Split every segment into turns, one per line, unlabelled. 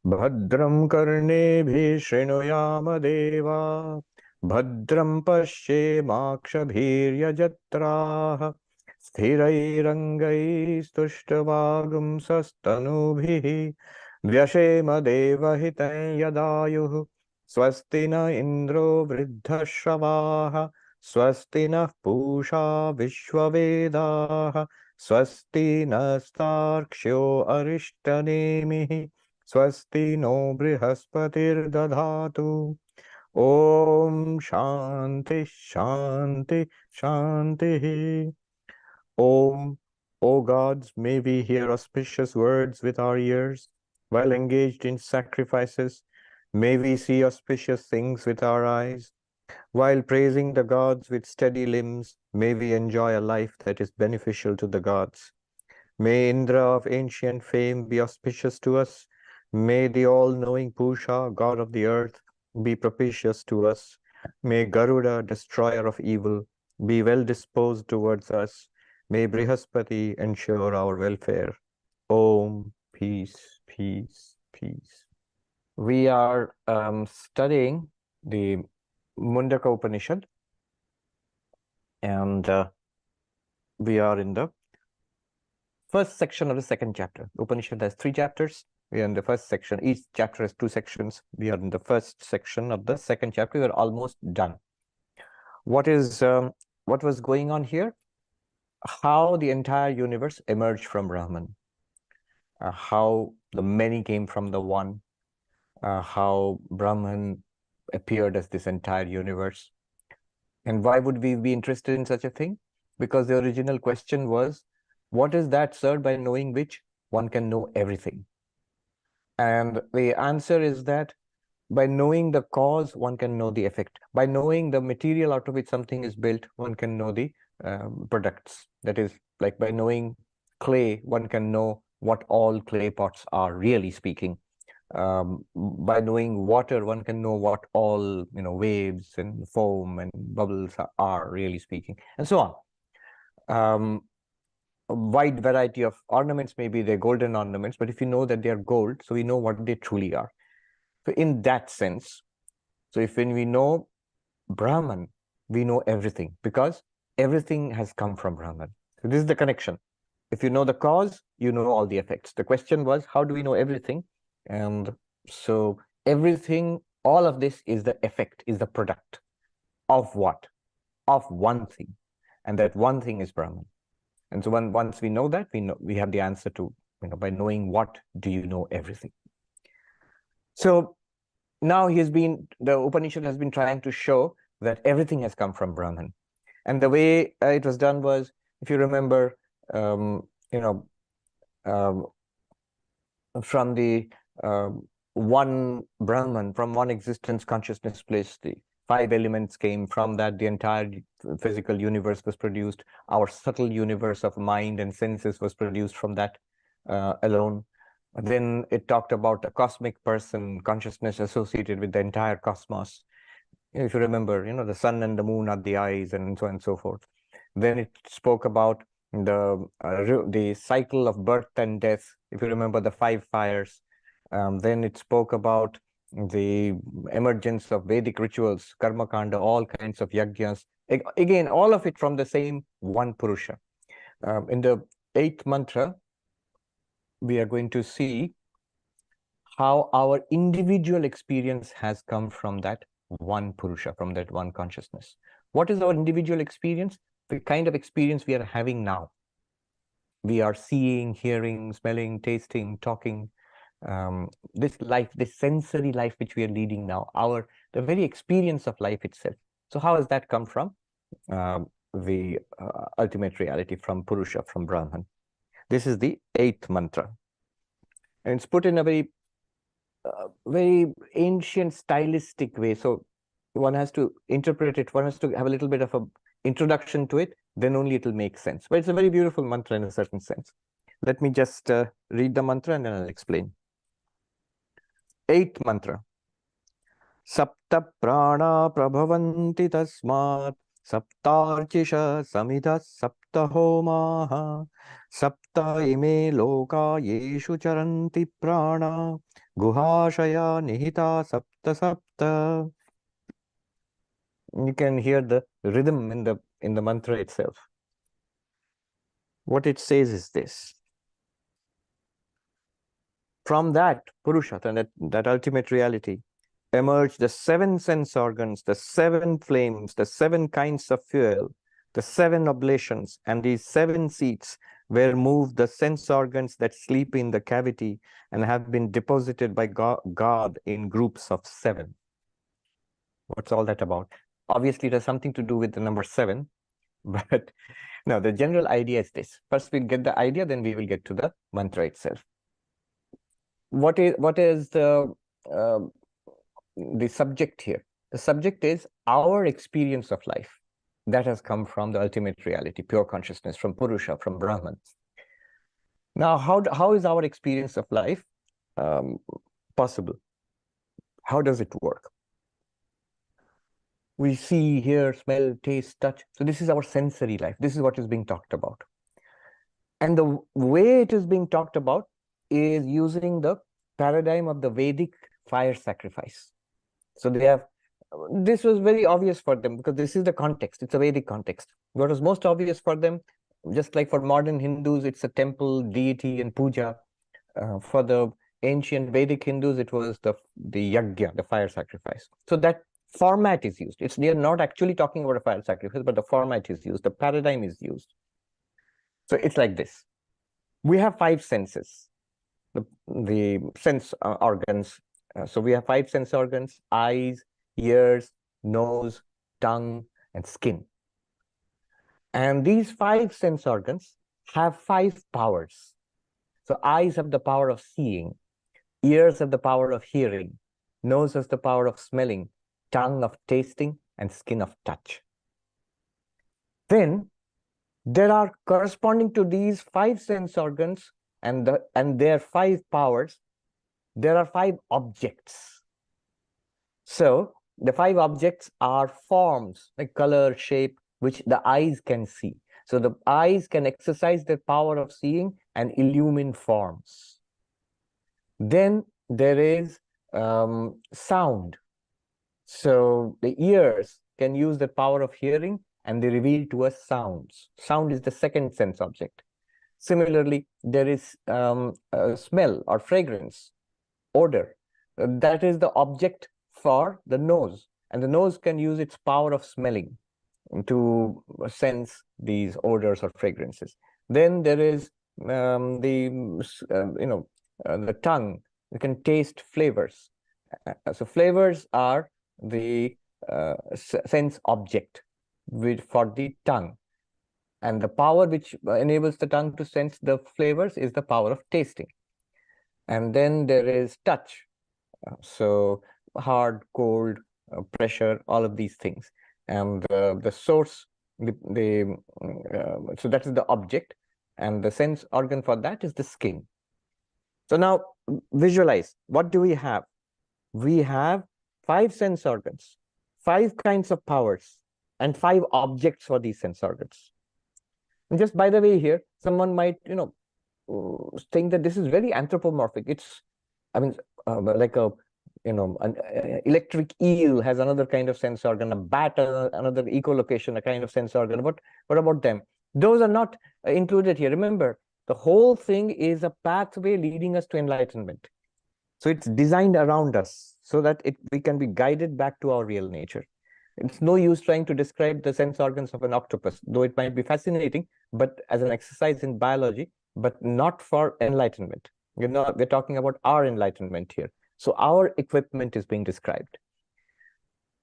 Bhadram karnebi shrinuyama deva. Bhadram pashyemakshabhirya jatraha. Sthirairangai stushtvagum sastanubhihi. Vyashema devahitam yadayuh. Swasti na indro vriddhashavaha. Swasti na pusha vishwavedaha. Swasti nastarksho arishtanemihi. Swasti no brihaspati'r dadhatu. Om Shanti Shanti Shanti. Om, O gods, may we hear auspicious words with our ears while engaged in sacrifices. May we see auspicious things with our eyes. While praising the gods with steady limbs, may we enjoy a life that is beneficial to the gods. May Indra of ancient fame be auspicious to us. May the all-knowing Pusha, god of the earth, be propitious to us. May Garuda, destroyer of evil, be well disposed towards us. May Brihaspati ensure our welfare. Om, peace, peace, peace. We are studying the Mundaka Upanishad, and we are in the first section of the second chapter. The Upanishad has 3 chapters. We are in the first section. Each chapter has 2 sections. We are in the first section of the second chapter. We are almost done. What was going on here? How the entire universe emerged from Brahman. How the many came from the one. How Brahman appeared as this entire universe. And why would we be interested in such a thing? Because the original question was, what is that, sir, by knowing which one can know everything? And the answer is that by knowing the cause, one can know the effect. By knowing the material out of which something is built, one can know the products. That is, like by knowing clay, one can know what all clay pots are, really speaking. By knowing water, one can know what all waves and foam and bubbles are, really speaking, and so on. A wide variety of ornaments, maybe they're golden ornaments, but if you know that they are gold, so we know what they truly are. So in that sense, so when we know Brahman, we know everything, because everything has come from Brahman. So this is the connection. If you know the cause, you know all the effects. The question was, how do we know everything? And so everything, all of this is the effect, is the product of what? Of one thing. And that one thing is Brahman. And so once we know that, we have the answer to, by knowing what, do you know everything? So now the Upanishad has been trying to show that everything has come from Brahman. And the way it was done was, if you remember, from the one Brahman, from one existence consciousness place, the 5 elements came from that, the entire physical universe was produced. Our subtle universe of mind and senses was produced from that alone. Then it talked about a cosmic person, consciousness associated with the entire cosmos. If you remember, the sun and the moon are the eyes, and so on and so forth. Then it spoke about the cycle of birth and death. If you remember, the 5 fires. Then it spoke about the emergence of Vedic rituals, karma kanda, all kinds of yajnas. Again, all of it from the same one Purusha. In the 8th mantra, we are going to see how our individual experience has come from that one Purusha, from that one consciousness. What is our individual experience? The kind of experience we are having now. We are seeing, hearing, smelling, tasting, talking. This life, this sensory life which we are leading now, the very experience of life itself. So how has that come from? The ultimate reality, from Purusha, from Brahman. This is the 8th mantra. And it's put in a very ancient stylistic way. So one has to interpret it, one has to have a little bit of an introduction to it, then only it will make sense. But it's a very beautiful mantra in a certain sense. Let me just read the mantra and then I'll explain. 8th mantra. Sapta prana prabhavanti tasmat saptarchisha samidha sapta homaha sapta ime loka yeshu charanti prana Guhashaya nihita sapta sapta. You can hear the rhythm in the mantra itself. What it says is this. From that Purusha, and that ultimate reality, emerge the 7 sense organs, the 7 flames, the 7 kinds of fuel, the 7 oblations, and these 7 seats where move the sense organs that sleep in the cavity and have been deposited by God in groups of 7. What's all that about? Obviously, it has something to do with the number 7, but no, the general idea is this. First, we'll get the idea, then we will get to the mantra itself. What is the subject here? The subject is our experience of life that has come from the ultimate reality, pure consciousness, from Purusha, from Brahman. Now, how is our experience of life possible? How does it work? We see, hear, smell, taste, touch. So this is our sensory life. This is what is being talked about. And the way it is being talked about is using the paradigm of the Vedic fire sacrifice. So they have, this was very obvious for them because this is the context. It's a Vedic context. What was most obvious for them, just like for modern Hindus, it's a temple, deity, and puja. For the ancient Vedic Hindus, it was the yajna, the fire sacrifice. So that format is used. They are not actually talking about a fire sacrifice, but the format is used, the paradigm is used. So it's like this. We have 5 senses, the sense organs. So we have 5 sense organs: eyes, ears, nose, tongue, and skin. And these 5 sense organs have 5 powers. So eyes have the power of seeing, ears have the power of hearing, nose has the power of smelling, tongue of tasting, and skin of touch. Then there are, corresponding to these 5 sense organs and their 5 powers, there are 5 objects. So the 5 objects are forms, like color, shape, which the eyes can see. So the eyes can exercise their power of seeing and illumine forms. Then there is sound. So the ears can use the power of hearing and they reveal to us sounds. Sound is the second sense object. Similarly, there is smell or fragrance, odor. That is the object for the nose. And the nose can use its power of smelling to sense these odors or fragrances. Then there is the tongue. You can taste flavors. So flavors are the sense object for the tongue. And the power which enables the tongue to sense the flavors is the power of tasting. And then there is touch. So hard, cold, pressure, all of these things. And the source, so that is the object. And the sense organ for that is the skin. So now visualize, what do we have? We have 5 sense organs, 5 kinds of powers, and 5 objects for these sense organs. And just by the way here, someone might, think that this is very anthropomorphic. It's, like a, an electric eel has another kind of sense organ, a bat, another echolocation, a kind of sense organ. What about them? Those are not included here. Remember, the whole thing is a pathway leading us to enlightenment. So it's designed around us so that we can be guided back to our real nature. It's no use trying to describe the sense organs of an octopus, though it might be fascinating, but as an exercise in biology, but not for enlightenment. We're talking about our enlightenment here. So our equipment is being described.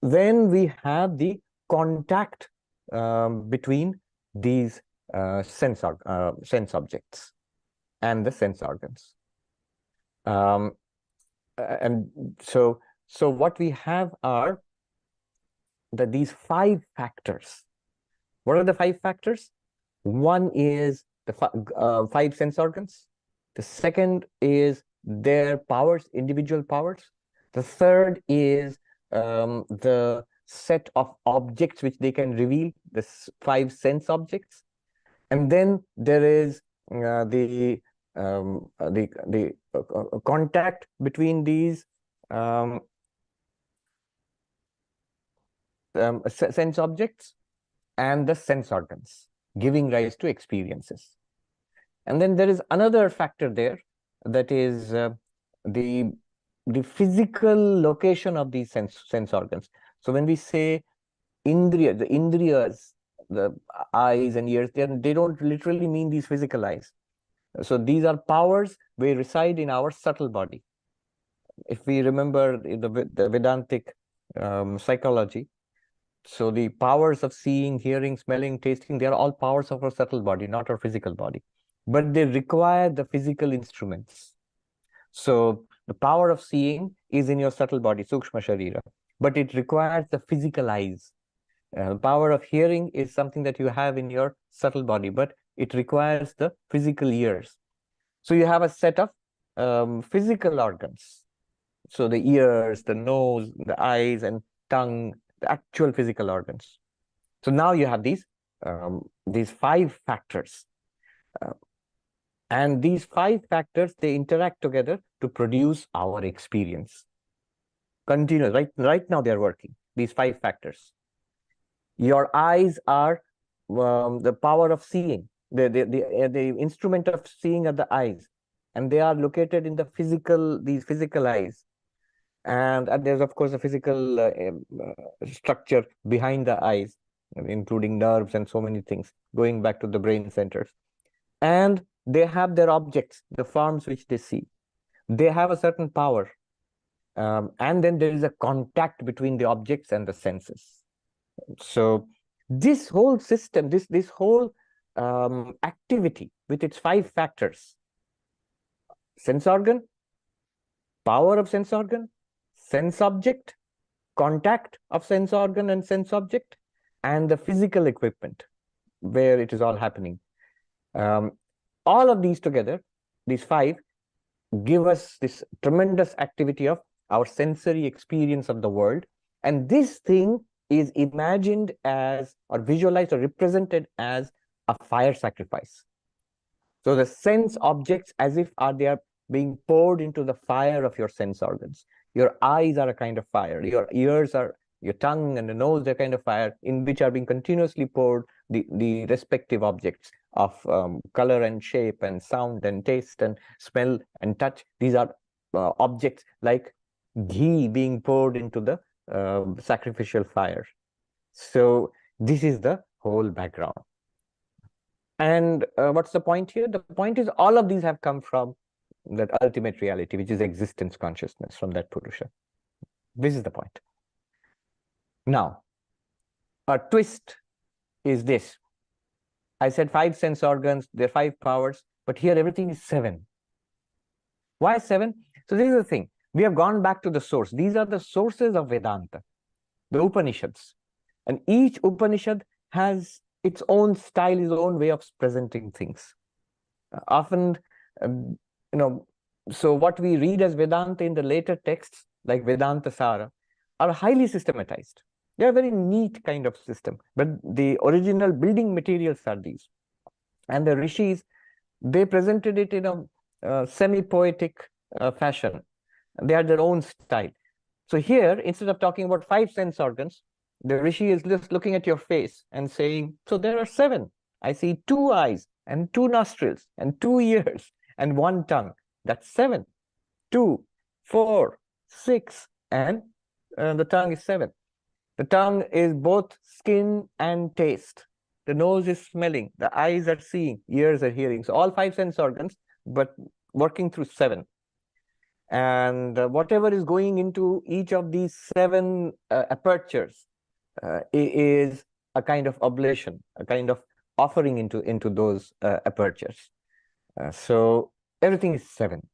Then we have the contact between these sense objects and the sense organs. And so what we have are these 5 factors. What are the 5 factors? One is the 5 sense organs. The second is their powers, individual powers. The third is the set of objects which they can reveal, the 5 sense objects. And then there is the contact between these sense objects and the sense organs, giving rise to experiences. And then there is another factor there, that is the physical location of these sense organs. So when we say indriya, the indriyas, the eyes and ears, they don't literally mean these physical eyes. So these are powers which reside in our subtle body. If we remember the Vedantic psychology, so the powers of seeing, hearing, smelling, tasting, they are all powers of our subtle body, not our physical body. But they require the physical instruments. So the power of seeing is in your subtle body, Sukshma Sharira, but it requires the physical eyes. Power of hearing is something that you have in your subtle body, but it requires the physical ears. So you have a set of physical organs. So the ears, the nose, the eyes, and tongue, the actual physical organs. So now you have these 5 factors. And these 5 factors, they interact together to produce our experience. Continuous, right now they are working, these 5 factors. Your eyes are the power of seeing. The instrument of seeing are the eyes, and they are located in these physical eyes. And there's, of course, a physical structure behind the eyes, including nerves and so many things, going back to the brain centers. And they have their objects, the forms which they see. They have a certain power. And then there is a contact between the objects and the senses. So this whole system, this whole activity with its 5 factors, sense organ, power of sense organ, sense object, contact of sense organ and sense object, and the physical equipment where it is all happening. All of these together, these 5, give us this tremendous activity of our sensory experience of the world. And this thing is imagined as, or visualized or represented as, a fire sacrifice. So the sense objects, as if they are being poured into the fire of your sense organs. Your eyes are a kind of fire. Your ears are, your tongue and the nose are a kind of fire, in which are being continuously poured the respective objects of color and shape and sound and taste and smell and touch. These are objects like ghee being poured into the sacrificial fire. So this is the whole background. And what's the point here? The point is all of these have come from that ultimate reality, which is existence consciousness, from that Purusha. This is the point. Now, a twist is this. I said 5 sense organs, there are 5 powers, but here everything is 7. Why 7? So this is the thing. We have gone back to the source. These are the sources of Vedanta, the Upanishads. And each Upanishad has its own style, its own way of presenting things. Often, so what we read as Vedanta in the later texts, like Vedanta Sara, are highly systematized. They are a very neat kind of system, but the original building materials are these. And the rishis, they presented it in a semi-poetic fashion. They had their own style. So here, instead of talking about 5 sense organs, the rishi is just looking at your face and saying, so there are 7. I see 2 eyes and 2 nostrils and 2 ears and 1 tongue. That's 7. 2, 4, 6, and the tongue is 7. The tongue is both skin and taste. The nose is smelling. The eyes are seeing. Ears are hearing. So all 5 sense organs, but working through 7. And whatever is going into each of these 7 apertures is a kind of oblation, a kind of offering into those apertures. So everything is 7.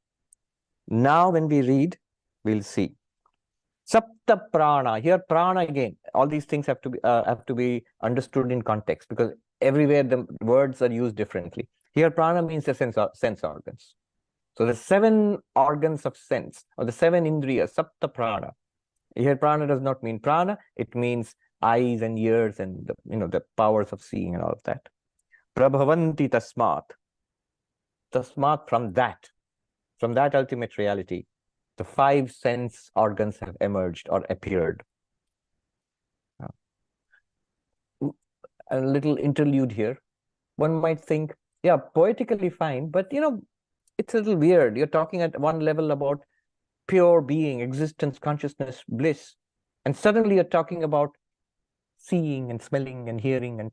Now when we read, we'll see. Sapta prana. Here prana again. All these things have to be understood in context, because everywhere the words are used differently. Here prana means the sense organs. So the 7 organs of sense, or the 7 indriyas, sapta prana. Here prana does not mean prana, it means eyes and ears and the powers of seeing and all of that. Prabhavanti tasmat. Tasmat, from that ultimate reality, the 5 sense organs have emerged or appeared. A little interlude here. One might think, yeah, poetically fine, but it's a little weird. You're talking at one level about pure being, existence, consciousness, bliss, and suddenly you're talking about seeing and smelling and hearing, and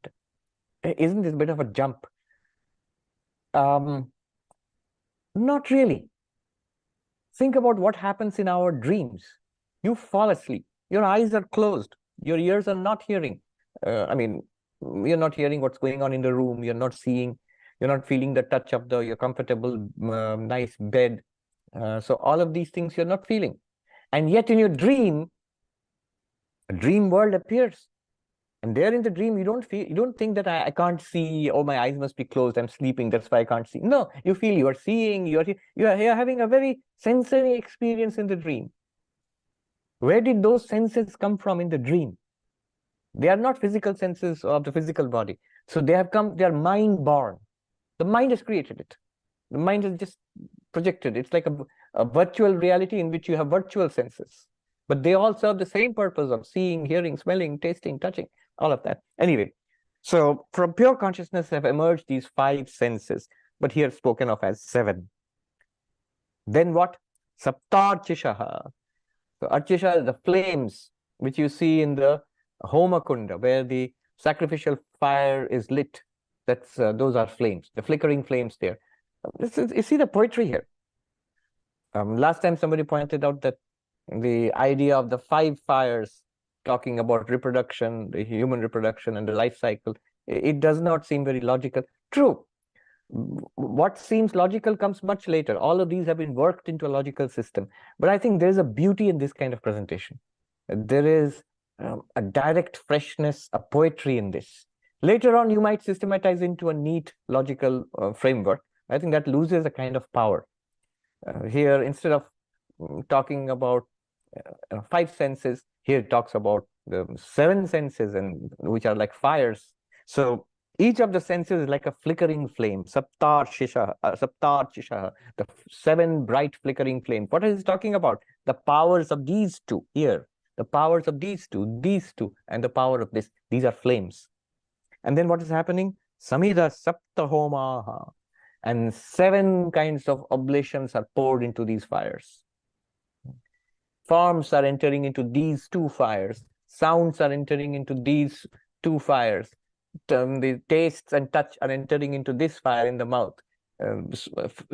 isn't this a bit of a jump? Not really. Think about what happens in our dreams. You fall asleep, your eyes are closed, your ears are not hearing. You're not hearing what's going on in the room, you're not seeing, you're not feeling the touch of your comfortable, nice bed. So all of these things you're not feeling. And yet in your dream, a dream world appears. And there in the dream, you don't think that I can't see, oh, my eyes must be closed, I'm sleeping, that's why I can't see. No, you feel you are seeing, you're having a very sensory experience in the dream. Where did those senses come from in the dream? They are not physical senses of the physical body. So they are mind born. The mind has created it. The mind has just projected. It's like a virtual reality in which you have virtual senses. But they all serve the same purpose of seeing, hearing, smelling, tasting, touching, all of that. Anyway, so from pure consciousness have emerged these 5 senses, but here spoken of as 7. Then what? Saptarchishaha. So Archisha is the flames which you see in the Homa Kunda, where the sacrificial fire is lit. Those are flames, the flickering flames there. You see the poetry here. Last time somebody pointed out that the idea of the 5 fires, talking about reproduction, the human reproduction and the life cycle, it does not seem very logical. True. What seems logical comes much later. All of these have been worked into a logical system. But I think there's a beauty in this kind of presentation. There is a direct freshness, a poetry in this. Later on, you might systematize into a neat logical framework. I think that loses a kind of power. Here, instead of talking about 5 senses, here it talks about the 7 senses, and which are like fires. So each of the senses is like a flickering flame. Saptarchisha, the 7 bright flickering flames. What is he talking about? The powers of these 2 here. The powers of these 2, and the power of this. These are flames. And then what is happening? Samida sapta homaha. And 7 kinds of oblations are poured into these fires. Forms are entering into these 2 fires. Sounds are entering into these 2 fires. The tastes and touch are entering into this fire in the mouth.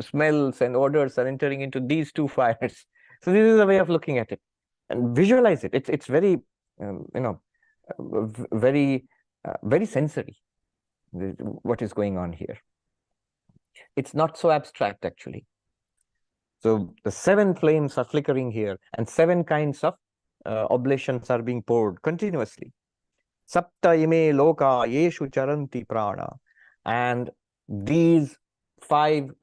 Smells and odors are entering into these 2 fires. So this is a way of looking at it. And visualize it. It's very, very sensory, what is going on here. It's not so abstract, actually. So the 7 flames are flickering here, and 7 kinds of oblations are being poured continuously. Sapta ime loka yeshu charanti prana. And these 7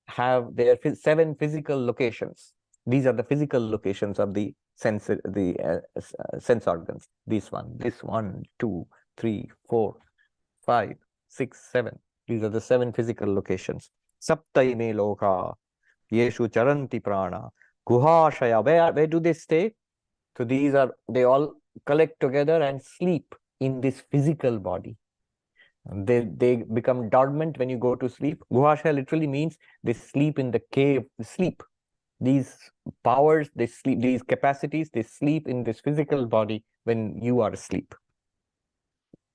have their 7 physical locations. These are the physical locations of the sense organs. This one, 2, 3, 4, 5, 6, 7. These are the 7 physical locations. Sapta ime loka yeshu charanti prana. Guhashaya. Where do they stay? So they all collect together and sleep in this physical body. They become dormant when you go to sleep. Guhashaya literally means they sleep in the cave, sleep. These powers, they sleep, these capacities, they sleep in this physical body when you are asleep.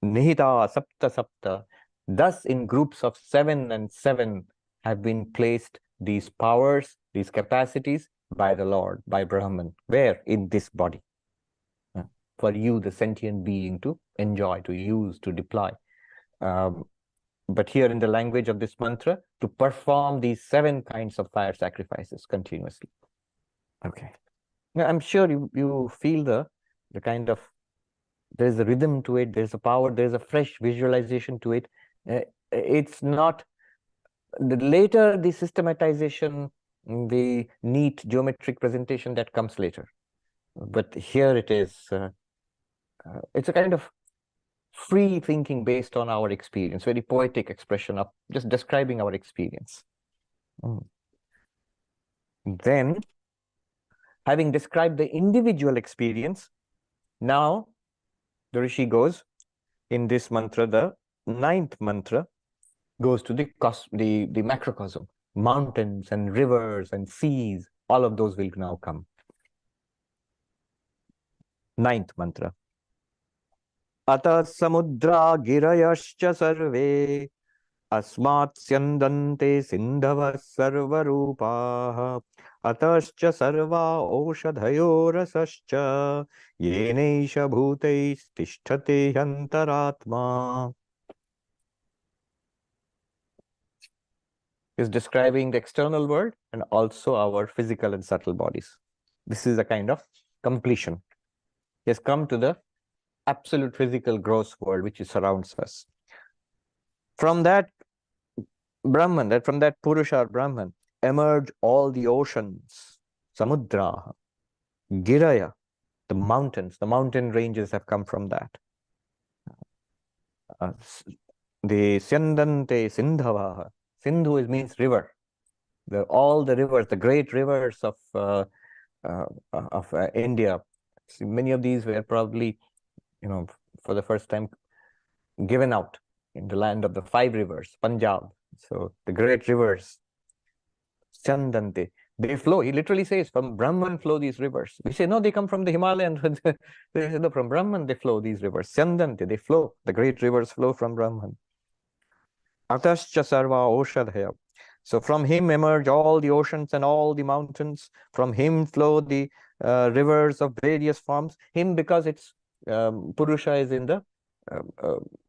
Nihita sapta sapta. Thus, in groups of 7 and 7 have been placed these powers, these capacities by the Lord, by Brahman. Where? In this body. For you, the sentient being, to enjoy, to use, to deploy. But here in the language of this mantra, to perform these 7 kinds of fire sacrifices continuously. Okay. Now, I'm sure you feel the kind of, there's a rhythm to it, there's a power, there's a fresh visualization to it. It's not, later the systematization, the neat geometric presentation, that comes later. But here it is, it's a kind of free thinking based on our experience, very poetic expression of just describing our experience. Then, having described the individual experience, now the Rishi goes in this mantra, the 9th mantra, goes to the macrocosm. Mountains and rivers and seas, all of those will now come. 9th mantra. Ata samudra girayascha sarve अस्मात् स्यन्दन्ते सिन्धवः सर्वरूपाः अतश्च सर्वा ओषधयो रसश्च येनैष भूतैस्तिष्ठते ह्यन्तरात्मा. Is describing the external world and also our physical and subtle bodies. This is a kind of completion. He has come to the absolute physical gross world which surrounds us. From that Brahman, from that Purusha or Brahman, emerge all the oceans, Samudra, Giraya, the mountain ranges have come from that. The Syandante Sindhava, Sindhu means river. All the rivers, the great rivers of India, many of these were probably, for the first time given out in the land of the 5 rivers, Punjab. So the great rivers, Chandante, they flow. He literally says, from Brahman flow these rivers. We say, no, they come from the Himalayas. They say, no, from Brahman they flow these rivers. Chandante, they flow. The great rivers flow from Brahman. Atascha sarva oshadhaya. So from him emerge all the oceans and all the mountains. From him flow the rivers of various forms. Him, because it's Purusha is in the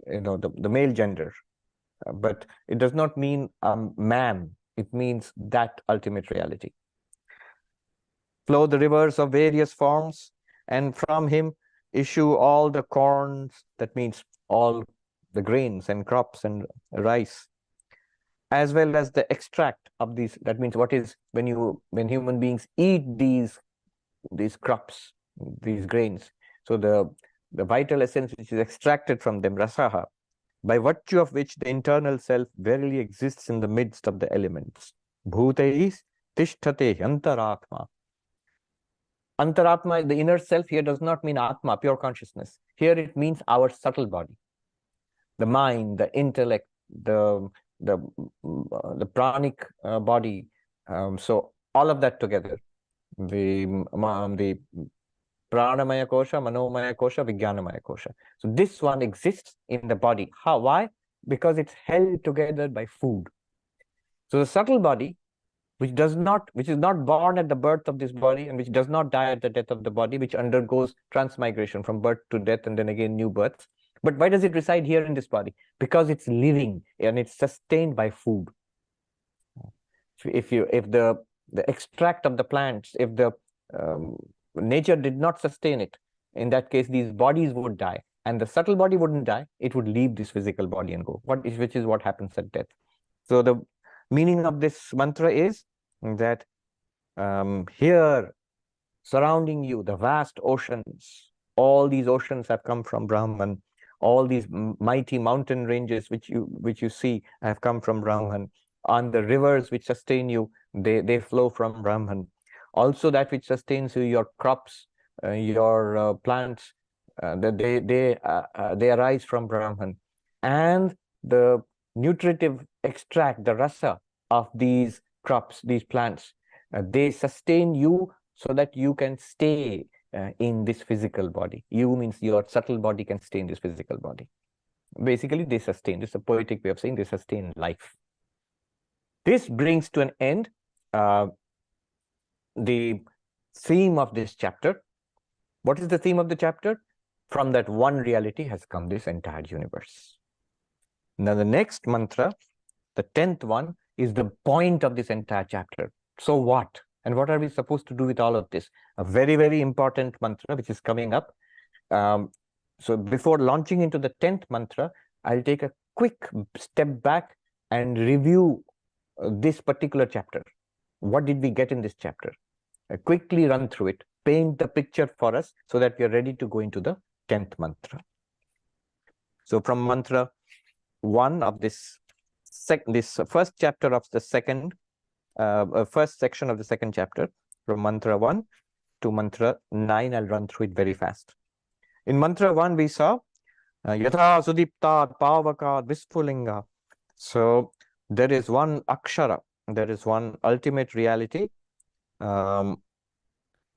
the male gender. But it does not mean man. It means that ultimate reality. Flow the rivers of various forms, and from him issue all the corns, that means all the grains and crops and rice, as well as the extract of these. That means what is when human beings eat these crops, these grains. So the vital essence which is extracted from them, rasaha, by virtue of which the internal self verily exists in the midst of the elements. Bhutais tishthate antaratma. Antaratma, the inner self, here does not mean atma, pure consciousness. Here it means our subtle body, the mind, the intellect, the pranic body. So all of that together, the Pranamaya kosha, Manomaya kosha, Vijnanamaya kosha. So this one exists in the body. How? Why? Because it's held together by food. So the subtle body, which is not born at the birth of this body and which does not die at the death of the body, which undergoes transmigration from birth to death and then again new births. But why does it reside here in this body? Because it's living and it's sustained by food. If the extract of the plants, if the nature did not sustain it, in that case these bodies would die, and the subtle body wouldn't die. It would leave this physical body and go, which is what happens at death. So the meaning of this mantra is that here surrounding you, the vast oceans, all these oceans have come from Brahman. All these mighty mountain ranges which you see have come from Brahman. And the rivers which sustain you, they flow from Brahman. Also that which sustains you, your crops, your plants, they arise from Brahman. And the nutritive extract, the rasa of these crops, these plants, they sustain you so that you can stay in this physical body. You means your subtle body can stay in this physical body. Basically, they sustain. This is a poetic way of saying they sustain life. This brings to an end the theme of this chapter. What is the theme of the chapter? From that one reality has come this entire universe. Now the next mantra, the 10th one, is the point of this entire chapter. So what? And what are we supposed to do with all of this? A very, very important mantra which is coming up. So before launching into the 10th mantra, I'll take a quick step back and review this particular chapter. What did we get in this chapter? I quickly run through it, paint the picture for us so that we are ready to go into the 10th mantra. So from mantra 1 of this first chapter of the first section of the second chapter, from mantra 1 to mantra 9, I'll run through it very fast. In mantra 1, we saw Yatha Sudiptat Pavakat Vispulinga. So there is one akshara, there is one ultimate reality,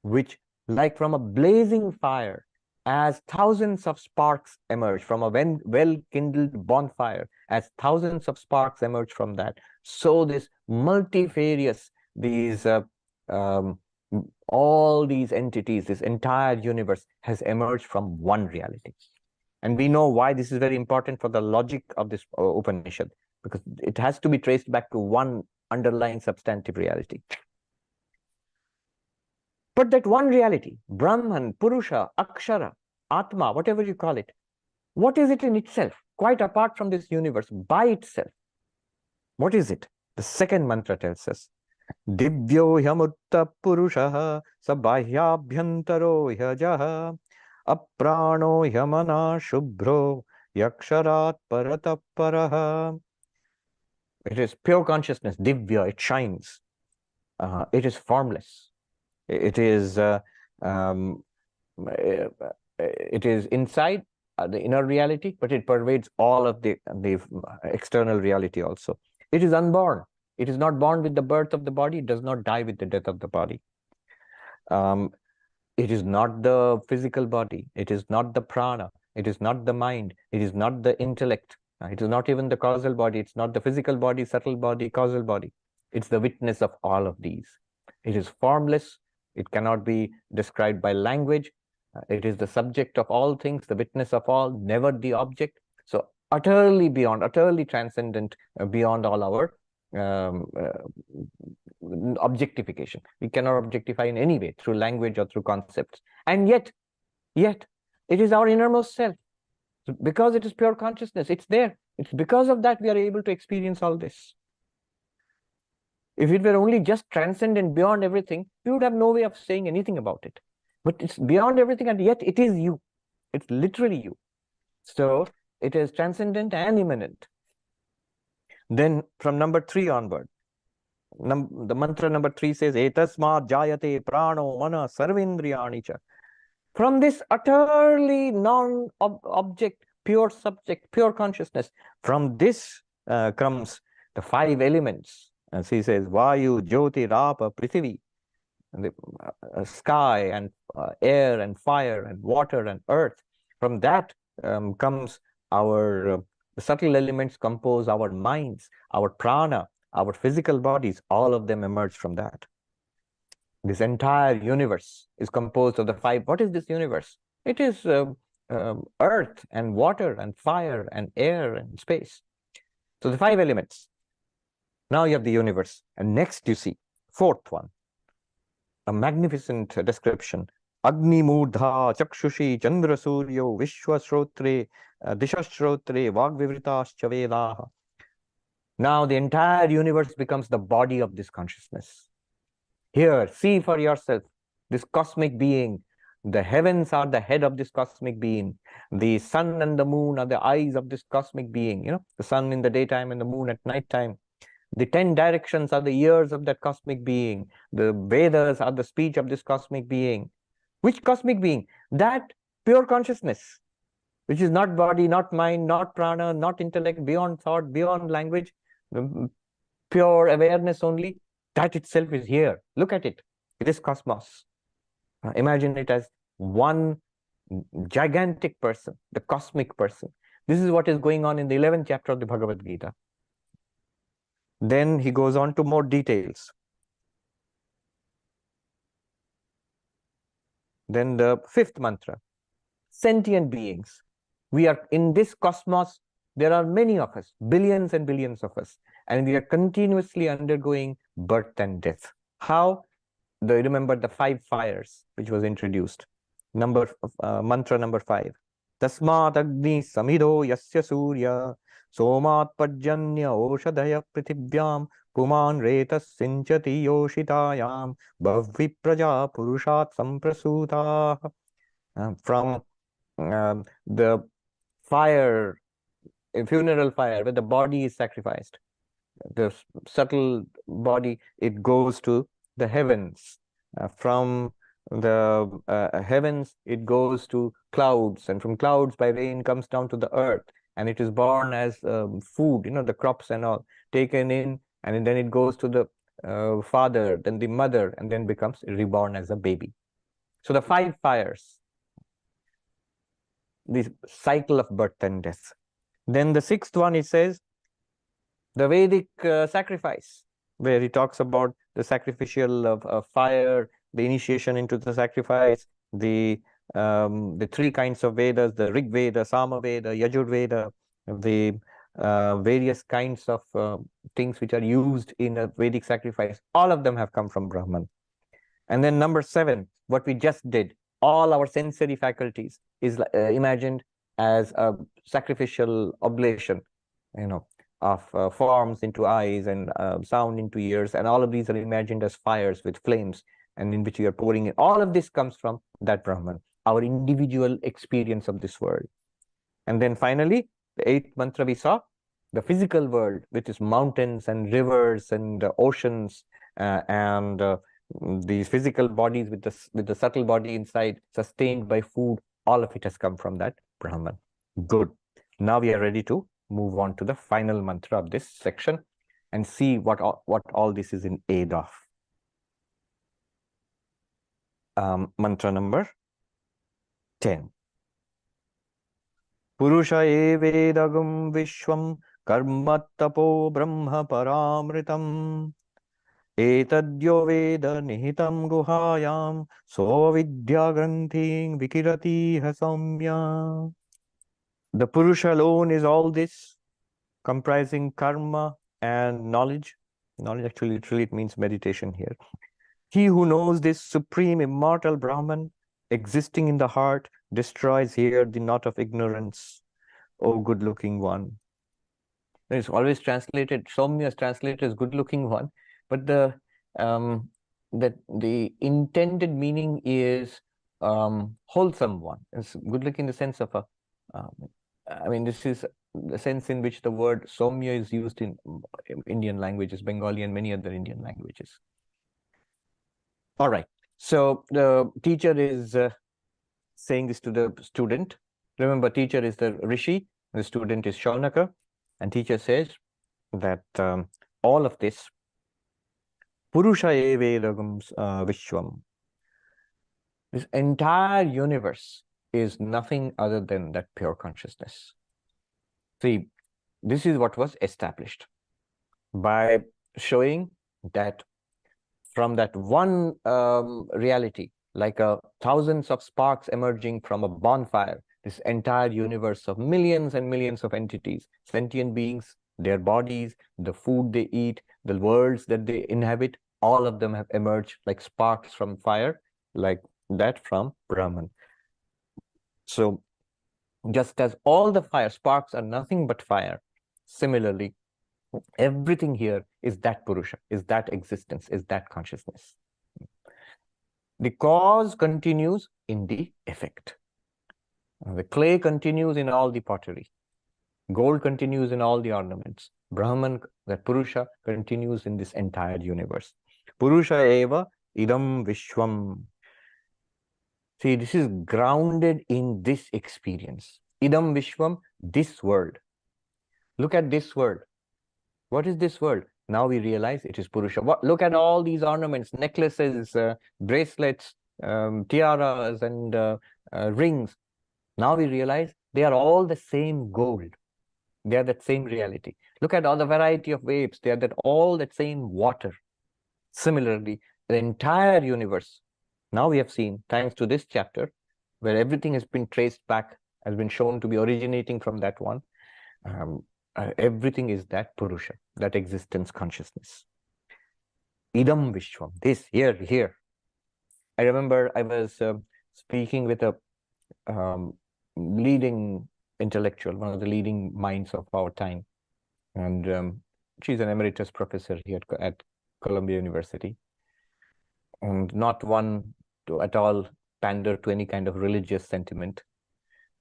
which, like from a blazing fire, as thousands of sparks emerge from a well-kindled bonfire, as thousands of sparks emerge from that, so this multifarious, all these entities, this entire universe has emerged from one reality. And we know why this is very important for the logic of this Upanishad, because it has to be traced back to one underlying substantive reality. But that one reality, Brahman, Purusha, Akshara, Atma, whatever you call it, what is it in itself, quite apart from this universe, by itself? What is it? The second mantra tells us, Divyo Hyamutta Purushaha Sabhahyabhyantaro Hyajaha Aprano Hyamana Shubhro Yaksharat Parataparaha. It is pure consciousness, Divya, it shines. It is formless. It is inside the inner reality, but it pervades all of the external reality also. It is unborn. It is not born with the birth of the body. It does not die with the death of the body. It is not the physical body. It is not the prana. It is not the mind. It is not the intellect. It is not even the causal body. It's not the physical body, subtle body, causal body. It's the witness of all of these. It is formless. It cannot be described by language. It is the subject of all things, the witness of all, never the object. So utterly beyond, utterly transcendent, beyond all our objectification. We cannot objectify in any way through language or through concepts. And yet, it is our innermost self. Because it is pure consciousness, it's there. It's because of that we are able to experience all this. If it were only just transcendent beyond everything, we would have no way of saying anything about it. But it's beyond everything, and yet it is you. It's literally you. So it is transcendent and immanent. Then from number 3 onward, the mantra number 3 says, Etasmat jayate prano mana sarvendriyani cha. From this utterly non-object, pure subject, pure consciousness, from this comes the 5 elements. As he says, Vayu, Jyoti, Rapa, Prithivi, and the sky and air and fire and water and earth. From that comes our the subtle elements compose our minds, our prana, our physical bodies. All of them emerge from that. This entire universe is composed of the 5. What is this universe? It is earth and water and fire and air and space. So the 5 elements. Now you have the universe. And next you see, 4th one, a magnificent description. Agni Murdha Chakshushi Chandra Suryo Vishwashrotre Dishashrotre Vagvivritascha Vedaha. Now the entire universe becomes the body of this consciousness. Here, see for yourself, this cosmic being. The heavens are the head of this cosmic being. The sun and the moon are the eyes of this cosmic being. You know, the sun in the daytime and the moon at nighttime. The 10 directions are the ears of that cosmic being. The Vedas are the speech of this cosmic being. Which cosmic being? That pure consciousness, which is not body, not mind, not prana, not intellect, beyond thought, beyond language, pure awareness only. That itself is here. Look at it. It is cosmos. Imagine it as one gigantic person, the cosmic person. This is what is going on in the 11th chapter of the Bhagavad Gita. Then he goes on to more details. Then the 5th mantra, sentient beings. We are in this cosmos. There are many of us, billions and billions of us, and we are continuously undergoing birth and death. How? Remember the 5 fires which was introduced. Mantra number 5. Tasmat agni samido yasya surya somat pajanya oshadaya prithivyam puman retas sinchati yoshitayam bhavvi praja purushat samprasuta. From the fire a funeral fire where the body is sacrificed. The subtle body, it goes to the heavens. From the heavens, it goes to clouds, and from clouds by rain comes down to the earth, and it is born as food, the crops and all taken in, and then it goes to the father, then the mother, and then becomes reborn as a baby. So the 5 fires, this cycle of birth and death. Then the 6th one, it says the Vedic sacrifice, where he talks about the sacrificial of fire, the initiation into the sacrifice, the 3 kinds of Vedas, the Rig Veda, Sama Veda, Yajur Veda, the various kinds of things which are used in a Vedic sacrifice. All of them have come from Brahman. And then number 7, what we just did, all our sensory faculties is imagined as a sacrificial oblation, of forms into eyes and sound into ears, and all of these are imagined as fires with flames, and in which we are pouring in. All of this comes from that Brahman, our individual experience of this world. And then finally, the 8th mantra we saw, the physical world, which is mountains and rivers and oceans, and these physical bodies with the subtle body inside, sustained by food, all of it has come from that Brahman. Good. Now we are ready to move on to the final mantra of this section and see what all this is in aid of. Mantra number 10. Purusha evedagam vishwam karma tapo brahma paramritam etadyo veda nihitam guhayam sovidya granthing vikirati hasamya. The Purusha alone is all this, comprising karma and knowledge. Knowledge actually literally it means meditation here. He who knows this supreme immortal Brahman existing in the heart destroys here the knot of ignorance, O good-looking one. It's always translated, Soumya is translated as good-looking one, but the intended meaning is wholesome one. It's good-looking in the sense of this is the sense in which the word Soumya is used in Indian languages, Bengali and many other Indian languages. All right. So the teacher is saying this to the student. Remember, teacher is the Rishi, the student is Shaunaka, and teacher says that all of this, Purusha evedagam vishwam, this entire universe is nothing other than that pure consciousness. See, this is what was established by showing that from that one reality, like thousands of sparks emerging from a bonfire, this entire universe of millions and millions of entities, sentient beings, their bodies, the food they eat, the worlds that they inhabit, all of them have emerged like sparks from fire, like that from Brahman. So just as all the fire sparks are nothing but fire, similarly, everything here is that Purusha, is that existence, is that consciousness. The cause continues in the effect. The clay continues in all the pottery. Gold continues in all the ornaments. Brahman, that Purusha, continues in this entire universe. Purusha eva idam vishwam. See, this is grounded in this experience. Idam vishwam, this world. Look at this world. What is this world? Now we realize it is Purusha. Look at all these ornaments, necklaces, bracelets, tiaras, and rings. Now we realize they are all the same gold. They are that same reality. Look at all the variety of waves. They are all that same water. Similarly, the entire universe, now we have seen, thanks to this chapter, where everything has been traced back, has been shown to be originating from that one. Everything is that Purusha, that existence consciousness. Idam Vishwam, this, here. I remember I was speaking with a leading intellectual, one of the leading minds of our time. And she's an emeritus professor here at Columbia University. And not one to at all pander to any kind of religious sentiment.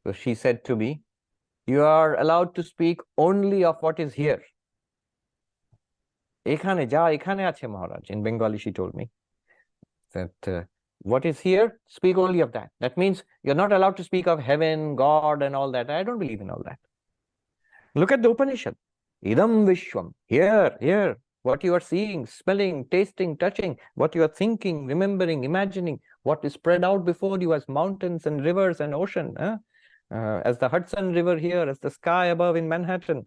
So she said to me You are allowed to speak only of what is here. Ekhane ja ekhane ache Maharaj. In Bengali, she told me that what is here, speak only of that. That means you're not allowed to speak of heaven, God, and all that. I don't believe in all that. Look at the Upanishad. Idam Vishwam. Here. What you are seeing, smelling, tasting, touching, what you are thinking, remembering, imagining, what is spread out before you as mountains and rivers and ocean. As the Hudson River here, as the sky above in Manhattan,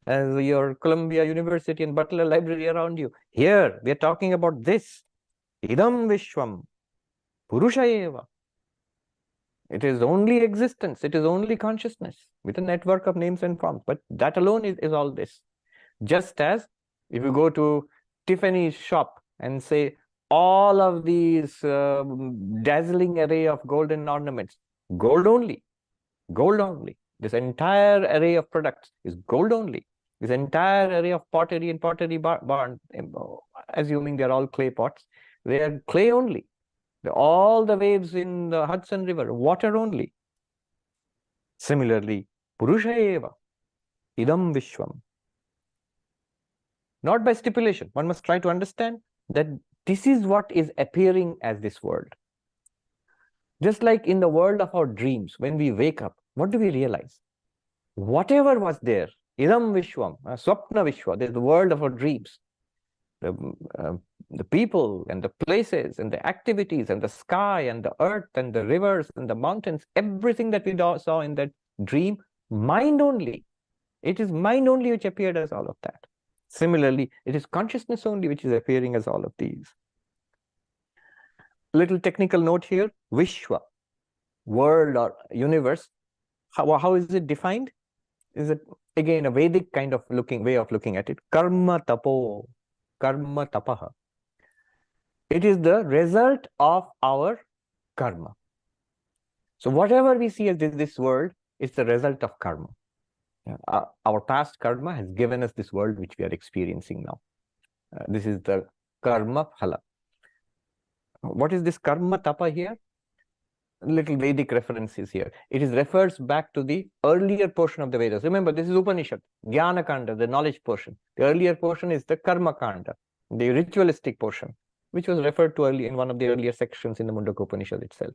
as your Columbia University and Butler Library around you. Here, we are talking about this. Idam Vishwam. Purusha eva. It is only existence. It is only consciousness with a network of names and forms. But that alone is all this. Just as if you go to Tiffany's shop and say, all of these dazzling array of golden ornaments, gold only, gold only. This entire array of products is gold only. This entire array of pottery and pottery barn, assuming they're all clay pots, they are clay only. All the waves in the Hudson River, water only. Similarly, Purusha eva, idam vishwam. Not by stipulation. One must try to understand that this is what is appearing as this world. Just like in the world of our dreams, when we wake up, what do we realize? Whatever was there, idam vishwam, swapna vishwa, there's the world of our dreams. The people and the places and the activities and the sky and the earth and the rivers and the mountains, everything that we saw in that dream, mind only. It is mind only which appeared as all of that. Similarly, it is consciousness only which is appearing as all of these. Little technical note here, Vishwa, world or universe. How is it defined? Is it again a Vedic kind of way of looking at it? Karma tapo, karma tapaha. It is the result of our karma. So whatever we see as this world is the result of karma. Our past karma has given us this world which we are experiencing now. This is the karma phala. What is this karma tapa here? Little Vedic references here. It refers back to the earlier portion of the Vedas. Remember, this is Upanishad, Jnana Kanda, the knowledge portion. The earlier portion is the Karma Kanda, the ritualistic portion, which was referred to early in one of the earlier sections in the Mundaka Upanishad itself.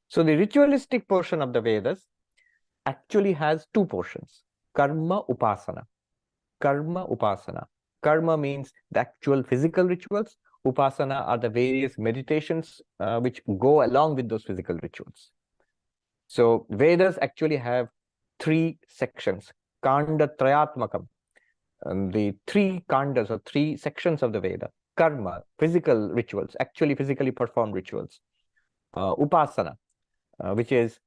So the ritualistic portion of the Vedas actually has two portions, Karma Upasana. Karma Upasana. Karma means the actual physical rituals. Upasana are the various meditations which go along with those physical rituals. So Vedas actually have three sections, Kanda Trayatmakam. The three kandas or three sections of the Veda. Karma, physical rituals, actually physically performed rituals. Upasana, which is